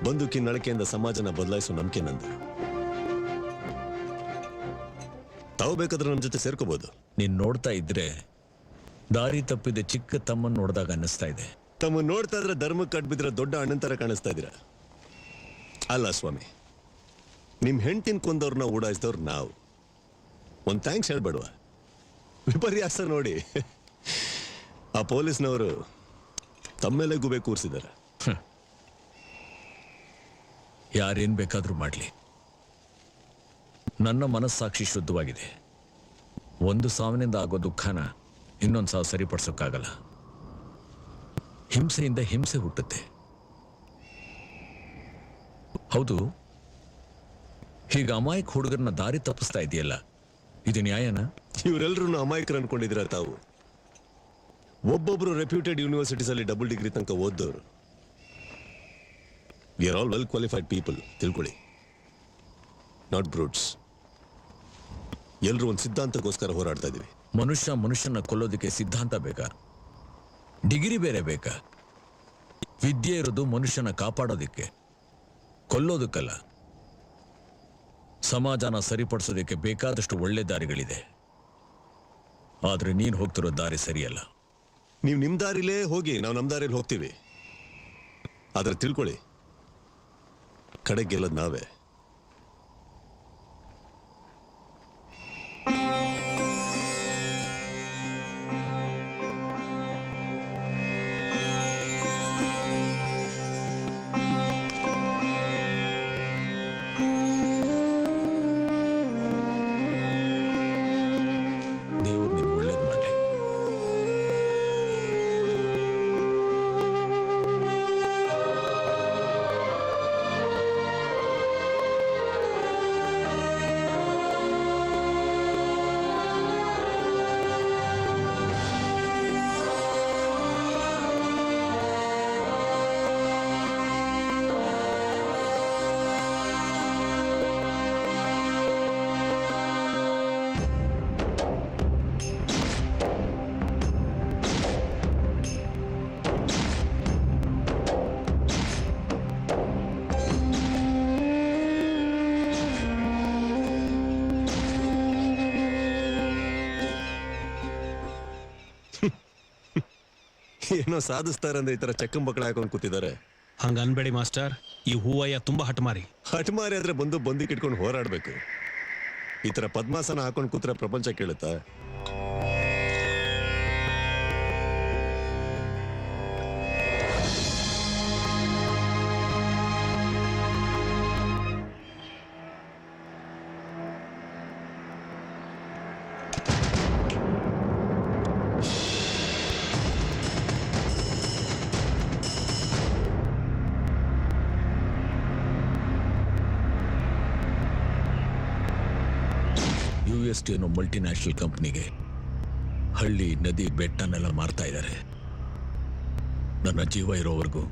ಬಂದೂಕಿನ ನಳಕೆಯಿಂದ ಸಮಾಜನ ಬದಲಾಯಿಸೋ ನಂಬಿಕೆ ನಂದು. ತಾವು ಬೇಕಾದ್ರೆ ನಮ್ಮ ಜೊತೆ ಸೇರ್ಕೋಬಹುದು. ನೀನ್ ನೋಡ್ತಾ ಇದ್ರೆ ದಾರಿ ತಪ್ಪಿದ ಚಿಕ್ಕ ತಮ್ಮನ್ ನೋಡಿದಾಗ ಅನ್ನಿಸ್ತಾ ಇದೆ. ತಮ್ಮ ನೋಡ್ತಾ ಇದ್ರೆ ಧರ್ಮಕ್ಕೆ ಕಟ್ಬಿದ್ರೆ ದೊಡ್ಡ ಅಣ್ಣನ ತರ ಕಾಣಿಸ್ತಾ ಇದ್ದೀರಾ. ಅಲ್ಲ ಸ್ವಾಮಿ, ನಿಮ್ ಹೆಂಡ್ತಿನ ಕೊಂದವ್ರನ್ನ ಓಡಾಯಿಸಿದವ್ರು ನಾವು. ಒಂದು ಥ್ಯಾಂಕ್ಸ್ ಹೇಳ್ಬೇಡವಾ? ವಿಪರ್ಯಾಸ ನೋಡಿ, ಆ ಪೊಲೀಸ್ನವರು ತಮ್ಮೇಲೆ ಗುಬೆ ಕೂರಿಸಿದ್ದಾರೆ. ಯಾರೇನ್ ಬೇಕಾದ್ರೂ ಮಾಡ್ಲಿ, ನನ್ನ ಮನಸ್ಸಾಕ್ಷಿ ಶುದ್ಧವಾಗಿದೆ. ಒಂದು ಸಾವಿನಿಂದ ಆಗೋ ದುಃಖನ ಇನ್ನೊಂದು ಸಾವು ಸರಿಪಡಿಸೋಕ್ಕಾಗಲ್ಲ. ಹಿಂಸೆಯಿಂದ ಹಿಂಸೆ ಹುಟ್ಟುತ್ತೆ. ಹೌದು, ಹೀಗ ಅಮಾಯಕ ಹುಡುಗರನ್ನ ದಾರಿ ತಪ್ಪಿಸ್ತಾ ಇದೆಯಲ್ಲ, ಇದು ನ್ಯಾಯನಾ? ಇವರೆಲ್ಲರೂ ಅಮಾಯಕರು ಅನ್ಕೊಂಡಿದ್ದೀರಾ ತಾವು? ಒಬ್ಬೊಬ್ರು ರೆಪ್ಯೂಟೆಡ್ ಯೂನಿವರ್ಸಿಟೀಸ್ ಅಲ್ಲಿ ಡಬಲ್ ಡಿಗ್ರಿ ತನಕ ಓದ್ದವರು. We are all well qualified people, ತಿಳ್ಕೊಳ್ಳಿ. Not brutes. ಎಲ್ಲರೂ ಒಂದು ಸಿದ್ಧಾಂತಕ್ಕೋಸ್ಕರ ಹೋರಾಡ್ತಾ ಇದೀವಿ. ಮನುಷ್ಯನ ಕೊಲ್ಲೋದಕ್ಕೆ ಸಿದ್ಧಾಂತ ಬೇಕಾ? ಡಿಗ್ರಿ ಬೇರೆ ಬೇಕಾ? ವಿದ್ಯೆ ಇರೋದು ಮನುಷ್ಯನ ಕಾಪಾಡೋದಕ್ಕೆ, ಕೊಲ್ಲೋದಕ್ಕಲ್ಲ. ಸಮಾಜನ ಸರಿಪಡಿಸೋದಕ್ಕೆ ಬೇಕಾದಷ್ಟು ಒಳ್ಳೆ ದಾರಿಗಳಿದೆ. ಆದ್ರೆ ನೀನ್ ಹೋಗ್ತಿರೋ ದಾರಿ ಸರಿಯಲ್ಲ. ನೀವು ನಿಮ್ ದಾರಿಲೇ ಹೋಗಿ, ನಾವು ನಮ್ ದಾರಿಲಿ ಹೋಗ್ತೀವಿ. ಆದ್ರೆ ತಿಳ್ಕೊಳ್ಳಿ, ಕಡೆಗೆ ಗೆಲ್ಲೋದು ನಾವೇ. ದೇವ್ರು ನಿಮ್ಗೆ ಒಳ್ಳೇದು ಮಾಡಲಿ. ಏನೋ ಸಾಧಿಸ್ತಾರಂದ್ರೆ ಈ ತರ ಚಕ್ಕಂಬಕ್ಕಳ ಹಾಕೊಂಡು ಕೂತಿದ್ದಾರೆ. ಹಂಗ ಅನ್ಬೇಡಿ ಮಾಸ್ಟರ್, ಈ ಹೂವಯ್ಯ ತುಂಬಾ ಹಠಮಾರಿ. ಹಠಮಾರಿ ಆದ್ರೆ ಬಂದು ಕಿಟ್ಕೊಂಡು ಹೋರಾಡ್ಬೇಕು. ಈ ತರ ಪದ್ಮಾಸನ ಹಾಕೊಂಡು ಕೂತ್ರೆ ಪ್ರಪಂಚ ಕೇಳುತ್ತಾ? UST ಅನ್ನೋ ಮಲ್ಟಿನ್ಯಾಷನಲ್ ಕಂಪ್ನಿಗೆ ಹಳ್ಳಿ ನದಿ ಬೆಟ್ಟನೆಲ್ಲ ಮಾರ್ತಾ ಇದ್ದಾರೆ. ನನ್ನ ಜೀವ ಇರೋವರೆಗೂ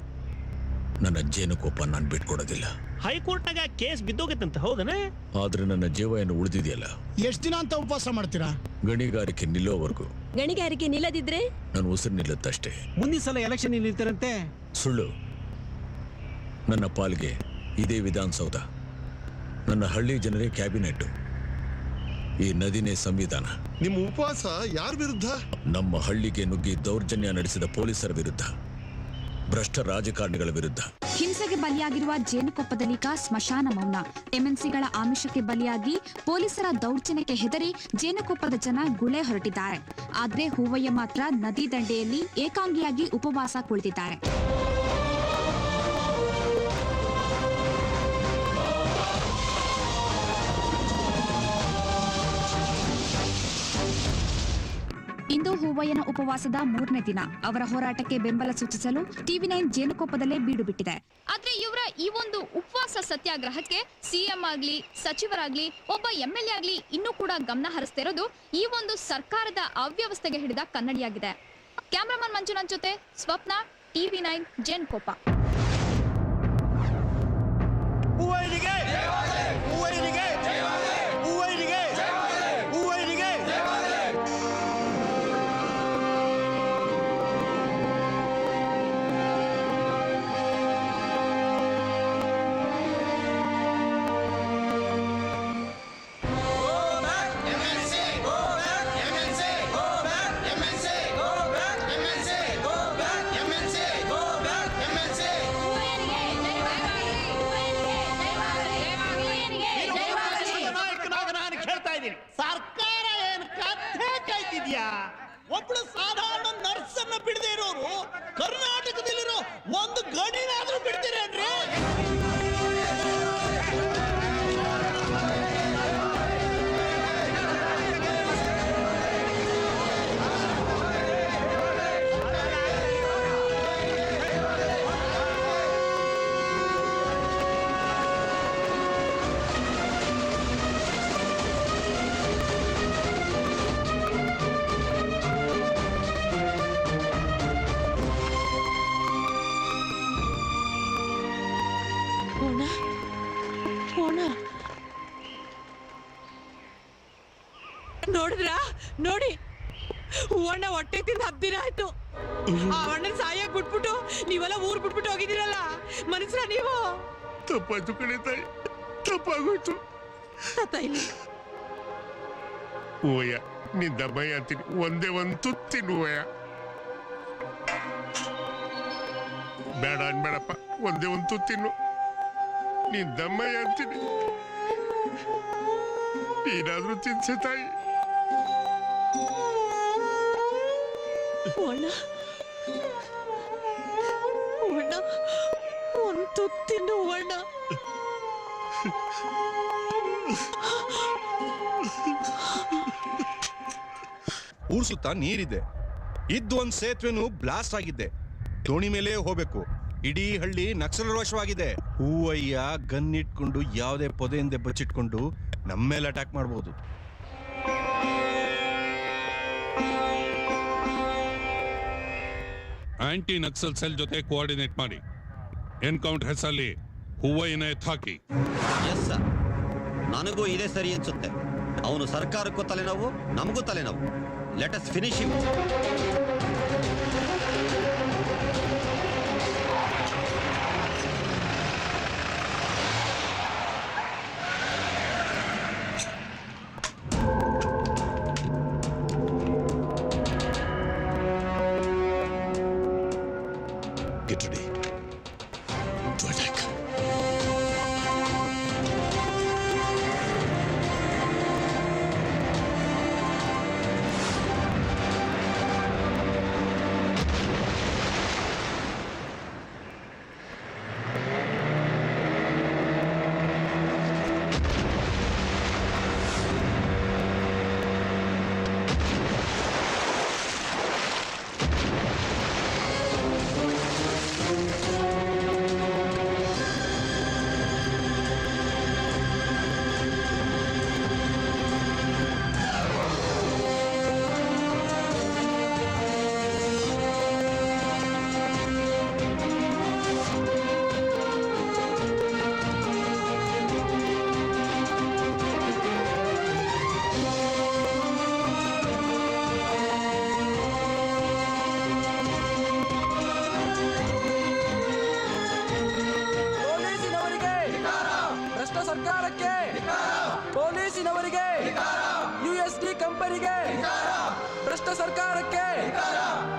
ನನ್ನ ಜೇನುಕೊಪ್ಪ ನಾನು ಬಿಟ್ಕೊಡೋದಿಲ್ಲ. ಹೈಕೋರ್ಟ್ನಾಗ ಕೇಸ್ ಬಿದ್ದೋಗತ್ತಂತ ಹೌದನೇ? ಆದ್ರೆ ನನ್ನ ಜೀವ ಏನು ಉಳಿದಿದೆಯಲ್ಲ. ಎಷ್ಟು ದಿನ ಅಂತ ಉಪವಾಸ ಮಾಡ್ತೀರಾ? ಗಣಿಗಾರಿಕೆ ನಿಲ್ಲೋವರೆಗೂ. ಗಣಿಗಾರಿಕೆ ನಿಲ್ಲದಿದ್ರೆ ನನ್ನ ಉಸಿರು ನಿಲ್ಲುತ್ತಷ್ಟೇ. ಮುಂದಿನ ಸಲ ಎಲೆಕ್ಷನ್ ನಿಲ್ತಾರಂತೆ. ಸುಳ್ಳು. ನನ್ನ ಪಾಲ್ಗೆ ಇದೇ ವಿಧಾನಸೌಧ, ನನ್ನ ಹಳ್ಳಿ ಜನರೇ ಕ್ಯಾಬಿನೆಟ್, ಈ ನದಿನೇ ಸಂವಿಧಾನ. ನಿಮ್ಮ ಉಪವಾಸ ಯಾರ ವಿರುದ್ಧ? ನಮ್ಮ ಹಳ್ಳಿಗೆ ನುಗ್ಗಿ ದೌರ್ಜನ್ಯ ನಡೆಸಿದ ಪೊಲೀಸರ ವಿರುದ್ಧ, ಭ್ರಷ್ಟ ರಾಜಕಾರಣಿಗಳ ವಿರುದ್ಧ. ಹಿಂಸೆಗೆ ಬಲಿಯಾಗಿರುವ ಜೇನುಕೊಪ್ಪದಲ್ಲೀಗ ಸ್ಮಶಾನ ಮೌನ. ಎಂಎನ್ಸಿಗಳ ಆಮಿಷಕ್ಕೆ ಬಲಿಯಾಗಿ ಪೊಲೀಸರ ದೌರ್ಜನ್ಯಕ್ಕೆ ಹೆದರಿ ಜೇನುಕೊಪ್ಪದ ಜನ ಗುಳೆ ಹೊರಟಿದ್ದಾರೆ. ಆದ್ರೆ ಹೂವಯ್ಯ ಮಾತ್ರ ನದಿ ದಂಡೆಯಲ್ಲಿ ಏಕಾಂಗಿಯಾಗಿ ಉಪವಾಸ ಕುಳಿತಿದ್ದಾರೆ. ಇಂದು ಹೂವಯ್ಯನ ಉಪವಾಸದ 3ನೇ ದಿನ. ಅವರ ಹೋರಾಟಕ್ಕೆ ಬೆಂಬಲ ಸೂಚಿಸಲು TV9 ಜೇನುಕೊಪ್ಪದಲ್ಲೇ ಬೀಡು ಬಿಟ್ಟಿದೆ. ಆದ್ರೆ ಇವರ ಈ ಒಂದು ಉಪವಾಸ ಸತ್ಯಾಗ್ರಹಕ್ಕೆ ಸಿಎಂ ಆಗ್ಲಿ, ಸಚಿವರಾಗ್ಲಿ, ಒಬ್ಬ MLA ಆಗ್ಲಿ ಇನ್ನೂ ಕೂಡ ಗಮನ ಹರಿಸ್ತಿರೋದು ಈ ಒಂದು ಸರ್ಕಾರದ ಅವ್ಯವಸ್ಥೆಗೆ ಹಿಡಿದ ಕನ್ನಡಿಯಾಗಿದೆ. ಕ್ಯಾಮರಾಮನ್ ಮಂಜುನಾಥ್ ಜೊತೆ ಸ್ವಪ್ನ, TV9 ಜೇನುಕೊಪ್ಪ. ಸರ್ಕಾರ ಏನ್ ಕಥೆ ಕಾಯ್ತಿದ್ಯಾ? ಒಬ್ಳು ಸಾಧಾರಣ ನರ್ಸ್ ಅನ್ನ ಬಿಡದೆ ಇರೋರು ಕರ್ನಾಟಕದಲ್ಲಿರೋ ಒಂದು ಗಣಿನಾದ್ರೂ ಬಿಡ್ತೀರೇನ್ರಿ? ನೋಡಿದ್ರಾ? ನೋಡಿ, ಹೂವಣ್ಣ ಹೊಟ್ಟೆ ತಿಂದು 10 ದಿನ ಆಯ್ತು. ಆ ಅಣ್ಣನ ಸಾಯಕ್ ಬಿಟ್ಬಿಟ್ಟು ನೀವೆಲ್ಲ ಊರ್ ಬಿಟ್ಬಿಟ್ಟು ಹೋಗಿದ್ದೀರಲ್ಲ, ಮನಸ್ರ ನೀವು? ತಪ್ಪಾಯ್ತು ಕಣೆ ತಾಯಿ, ತಪ್ಪಾಗೋಯ್ತು. ಓಯ್ಯ, ನಿನ್ ದಮ್ಮಯ್ಯ ಅಂತೀನಿ, ಒಂದೇ ಒಂದು ತುತ್ತಿನ ಓಯ್ಯ. ಬೇಡ ಅನ್ಬೇಡಪ್ಪ, ಒಂದೇ ಒಂದು ತುತ್ತಿನ್ನು. ನೀನ್ ದಮ್ಮಯ್ಯ ಅಂತೀನಿ, ಏನಾದ್ರೂ ತಿನ್ಸೆ ತಾಯಿ. ಅಣ್ಣ, ಅಣ್ಣ, ಒಂದು ತುತ್ತಿನ್ನು ಅಣ್ಣ. ಊರ್ ಸುತ್ತ ನೀರಿದೆ, ಇದ್ದು ಒಂದ್ ಸೇತುವೆನು ಬ್ಲಾಸ್ಟ್ ಆಗಿದ್ದೆ. ದೋಣಿ ಮೇಲೆ ಹೋಗ್ಬೇಕು. ಇಡೀ ಹಳ್ಳಿ ನಕ್ಸಲರ ವಶವಾಗಿದೆ. ಹೂವಯ್ಯ ಗನ್ ಇಟ್ಕೊಂಡು ಯಾವುದೇ ಪೊದೆಯಿಂದ ಬಚ್ಚಿಟ್ಕೊಂಡು ನಮ್ಮ ಮೇಲೆ ಅಟ್ಯಾಕ್ ಮಾಡ್ಬೋದು. ಆಂಟಿ ನಕ್ಸಲ್ ಸೆಲ್ ಜೊತೆ ಕೋಆರ್ಡಿನೇಟ್ ಮಾಡಿ ಎನ್ಕೌಂಟರ್ ಹೆಸರಲ್ಲಿ ಹೂವಯ್ಯನ ಎತ್ತಾಕಿ. ಎಸ್ ಸರ್, ನನಗೂ ಇದೇ ಸರಿ ಅನ್ಸುತ್ತೆ. ಅವನು ಸರ್ಕಾರಕ್ಕೂ ತಲೆನೋವು, ನಮಗೂ ತಲೆನೋವು. Let us finish him. ಕಂಪನಿಗೆ, ಭ್ರಷ್ಟ ಸರ್ಕಾರಕ್ಕೆ,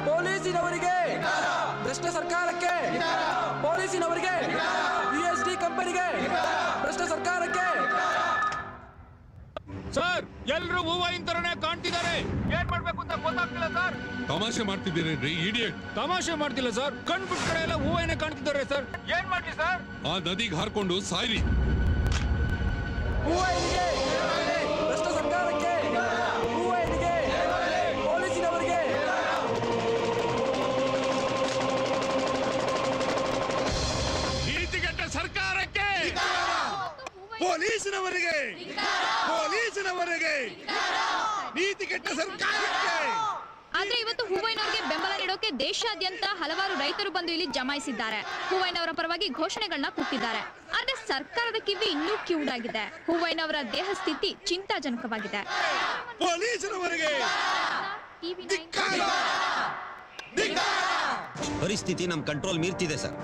ಪೊಲೀಸಿನವರಿಗೆ, ಭ್ರಷ್ಟ ಸರ್ಕಾರಕ್ಕೆ, ಪೊಲೀಸಿನವರಿಗೆ, VSD ಕಂಪನಿಗೆ, ಭ್ರಷ್ಟ ಸರ್ಕಾರಕ್ಕೆ. ಸರ್, ಎಲ್ರು ಹೂವಾಯಿನ ತರನೇ ಕಾಣ್ತಿದ್ದಾರೆ. ಏನ್ ಮಾಡ್ಬೇಕು ಅಂತ ಗೊತ್ತಾಗ್ತಿಲ್ಲ ಸರ್. ತಮಾಷೆ ಮಾಡ್ತಿದ್ದೀರೇನ್ರಿ ಇಡಿಯಟ್? ತಮಾಷೆ ಮಾಡ್ತಿಲ್ಲ ಸರ್, ಕಣ್ಬಿಟ್ ಕಡೆ ಎಲ್ಲ ಹೂವಾಯಿನ ಕಾಣ್ತಿದ್ದಾರೆ ಸರ್. ಏನ್ ಮಾಡ್ಲಿ ಸರ್? ಆ ನದಿಗೆ ಹಾರ್ಕೊಂಡು ಸಾಯ್ರಿ. ಹೂವಾಯಿನಿಗೆ, ಭ್ರಷ್ಟ ಸರ್ಕಾರಕ್ಕೆ, ಹೂವಾಯಿನಿಗೆ, ಪೊಲೀಸಿನವರಿಗೆ. ನೀತಿಗೆಟ್ಟ ಸರ್ಕಾರಕ್ಕೆ, ಪೊಲೀಸಿನವರಿಗೆ, ಪೊಲೀಸಿನವರಿಗೆ, ನೀತಿಗೆಟ್ಟ ಸರ್ಕಾರಕ್ಕೆ. ಆದ್ರೆ ಇವತ್ತು ಹೂವಯ್ಯನವರಿಗೆ ಬೆಂಬಲ ನೀಡೋಕೆ ದೇಶಾದ್ಯಂತ ಹಲವಾರು ರೈತರು ಬಂದು ಇಲ್ಲಿ ಜಮಾಯಿಸಿದ್ದಾರೆ. ಹೂವಯ್ಯನವರ ಪರವಾಗಿ ಘೋಷಣೆಗಳನ್ನ ಕೂಗ್ತಿದ್ದಾರೆ. ಆದ್ರೆ ಸರ್ಕಾರದ ಕಿವಿ ಇನ್ನೂ ಕಿವುಡಾಗಿದೆ. ಹೂವಯ್ಯನವರ ದೇಹ ಸ್ಥಿತಿ ಚಿಂತಾಜನಕವಾಗಿದೆ. ಪೊಲೀಸರವರಿಗೆ ಪರಿಸ್ಥಿತಿ ನಮ್ ಕಂಟ್ರೋಲ್ ಮೀರ್ತಿದೆ sir.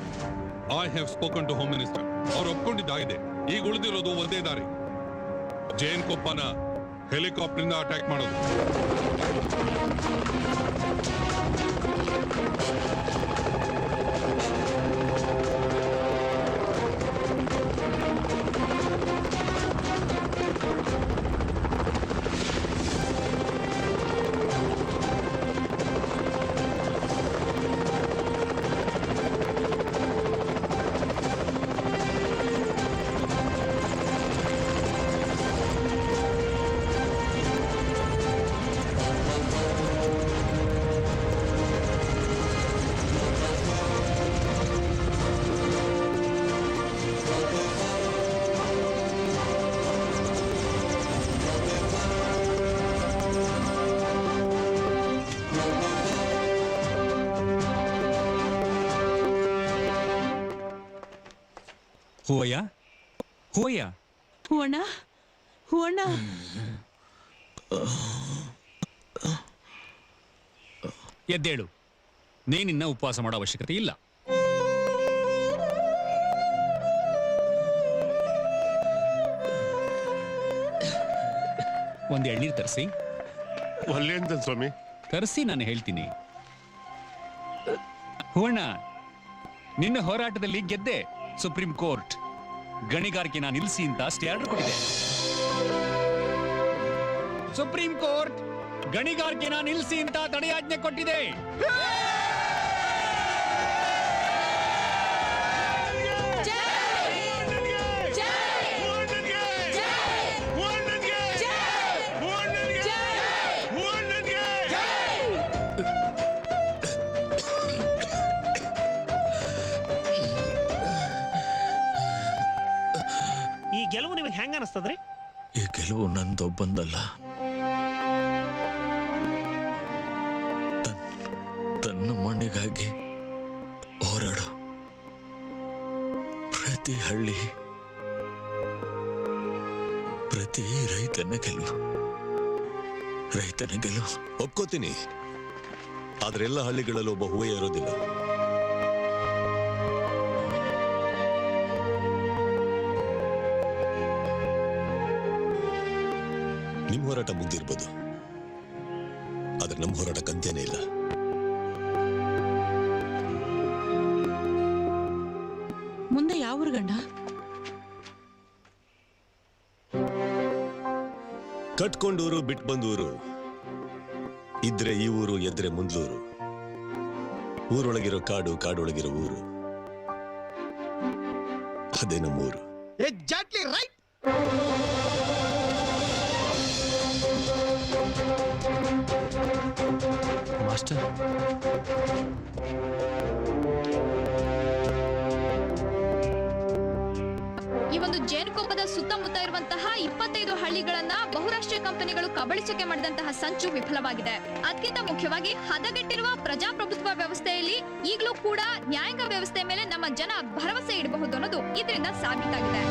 I have spoken to home minister. ಅವ್ರು ಒಪ್ಕೊಂಡಿದ್ದಾಗಿದೆ. ಈಗ ಉಳಿದಿರೋದು ಒಂದೇ ದಾರಿ, ಜೇನ್ ಕೊಪ್ಪನ ಹೆಲಿಕಾಪ್ಟರ್ ಇಂದ ಅಟ್ಯಾಕ್ ಮಾಡೋದು. ಹೂವಯ್ಯ, ಹೂವಯ್ಯ, ಹೂವಣ್ಣ, ಹೂವಣ್ಣ. ಎದ್ದೇಳು. ನೀನಿನ್ನ ಉಪವಾಸ ಮಾಡೋ ಅವಶ್ಯಕತೆ ಇಲ್ಲ. ಒಂದು ಎಳ್ನೀರು ತರಿಸಿ. ಒಳ್ಳೆ ಅಂತ ಸ್ವಾಮಿ. ತರಿಸಿ, ನಾನು ಹೇಳ್ತೀನಿ. ಹೂವಣ್ಣ, ನಿನ್ನ ಹೋರಾಟದಲ್ಲಿ ಗೆದ್ದೆ. ಸುಪ್ರೀಂ ಕೋರ್ಟ್ ಗಣಿಗಾರಿಕೆನ ನಿಲ್ಲಿಸಿ ಅಂತ ಸ್ಟೇ ಆರ್ಡರ್ ಕೊಟ್ಟಿದೆ. ಸುಪ್ರೀಂ ಕೋರ್ಟ್ ಗಣಿಗಾರಿಕೆನ ನಿಲ್ಲಿಸಿ ಅಂತ ತಡೆಯಾಜ್ಞೆ ಕೊಟ್ಟಿದೆ. ಈ ಗೆಲುವು ನಿಮಗೆ ಹೆಂಗ ಅನಿಸ್ತದ್ರಿ? ಈ ಗೆಲುವು ನಂದೊಬ್ಬಂದಲ್ಲ, ತನ್ನ ಮಣ್ಣಿಗಾಗಿ ಹೋರಾಡೋ ಪ್ರತಿ ಹಳ್ಳಿ, ಪ್ರತಿ ರೈತನ ಗೆಲುವು. ರೈತನ ಗೆಲುವು ಒಪ್ಕೋತೀನಿ. ಆದ್ರೆ ಎಲ್ಲ ಹಳ್ಳಿಗಳಲ್ಲೂ ಒಬ್ಬ ಹೂವಯ್ಯ ಇರೋದಿಲ್ಲ. ನಿಮ್ ಹೋರಾಟ ಮುಗ್ದಿರ್ಬೋದು, ಆದ್ರೆ ನಮ್ಮ ಹೋರಾಟಕ್ಕೆ ಅಂತ್ಯನೇ ಇಲ್ಲ. ಮುಂದೆ ಯಾವ ಊರು ಗಂಡ? ಕಟ್ಕೊಂಡೂರು ಬಿಟ್ಟು ಬಂದೂರು, ಇದ್ರೆ ಈ ಊರು, ಎದ್ರೆ ಮುಂದ್ಲೂರು. ಊರೊಳಗಿರೋ ಕಾಡು, ಕಾಡೊಳಗಿರೋ ಊರು, ಅದೇ ನಮ್ಮೂರು. Exactly right. ಮಾಸ್ಟರ್, ಈ ಒಂದು ಜೇನುಕೊಪ್ಪದ ಸುತ್ತಮುತ್ತ ಇರುವಂತಹ 25 ಹಳ್ಳಿಗಳನ್ನ ಬಹುರಾಷ್ಟ್ರೀಯ ಕಂಪನಿಗಳು ಕಬಳಿಸಕ್ಕೆ ಮಾಡಿದಂತಹ ಸಂಚು ವಿಫಲವಾಗಿದೆ. ಅದಕ್ಕಿಂತ ಮುಖ್ಯವಾಗಿ ಹದಗೆಟ್ಟಿರುವ ಪ್ರಜಾಪ್ರಭುತ್ವ ವ್ಯವಸ್ಥೆಯಲ್ಲಿ ಈಗಲೂ ಕೂಡ ನ್ಯಾಯಾಂಗ ವ್ಯವಸ್ಥೆ ಮೇಲೆ ನಮ್ಮ ಜನ ಭರವಸೆ ಇಡಬಹುದು ಅನ್ನೋದು ಇದರಿಂದ ಸಾಬೀತಾಗಿದೆ.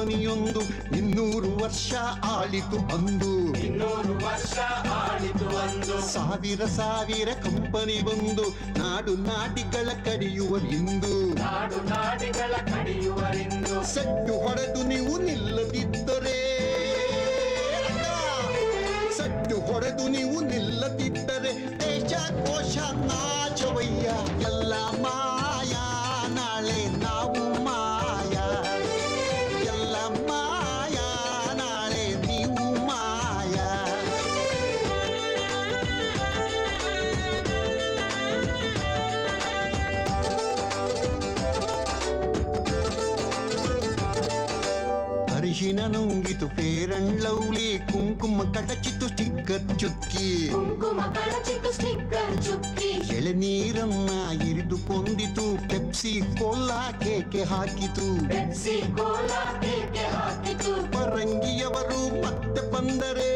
ಕಂಪನಿಯೊಂದು 200 ವರ್ಷ ಆಳಿತು ಅಂದು 200 ವರ್ಷ ಆಳಿತು ಅಂದು ಸಾವಿರ ಸಾವಿರ ಕಂಪನಿ ಬಂದು ನಾಡು ನಾಡಿಗಳ ಕಡಿಯುವರಿಂದು ನಾಡು ನಾಡಿಗಳ ಕಡಿಯುವರಿಂದು ಸೆಟ್ಟು ಹೊಡೆದು ನೀವು ನಿಲ್ಲದಿದ್ದರೆ ಸೆಟ್ಟು ಹೊಡೆದು ನೀವು ನಿಲ್ಲದಿದ್ದರೆ ದೇಶ ಕೋಶ ನಾಚವಯ್ಯ ಎಲ್ಲ ಮಾಯಾ ನಾಳೆ ನಾವು ಮಾಯಾ ಎಲ್ಲ ಮಾಯಾ ನಾಳೆ ನೀವು ಮಾಯಾ ಅರಿಶಿನ ನುಂಗಿತು ಫೇರ್ ಅಂಡ್ ಲವ್ಲಿ ಕುಂಕುಮ ಕಡಚಿತು ಸ್ಟಿಕ್ಕರ್ ಚುಕ್ಕಿ ಕುಂಕುಮ ಕಳಚಿತು ಸ್ಟಿಕ್ಕರ್ ಚುಕ್ಕಿ ಎಳೆನೀರನ್ನ ಇರಿದು ಕೊಂದಿತು ಪೆಪ್ಸಿ ಕೋಲಾ ಕೇಕೆ ಹಾಕಿತು ಪೆಪ್ಸಿ ಕೋಲಾ ಕೇಕೆ ಹಾಕಿತು ಪರಂಗಿಯವರು ಮತ್ತೆ ಬಂದರೆ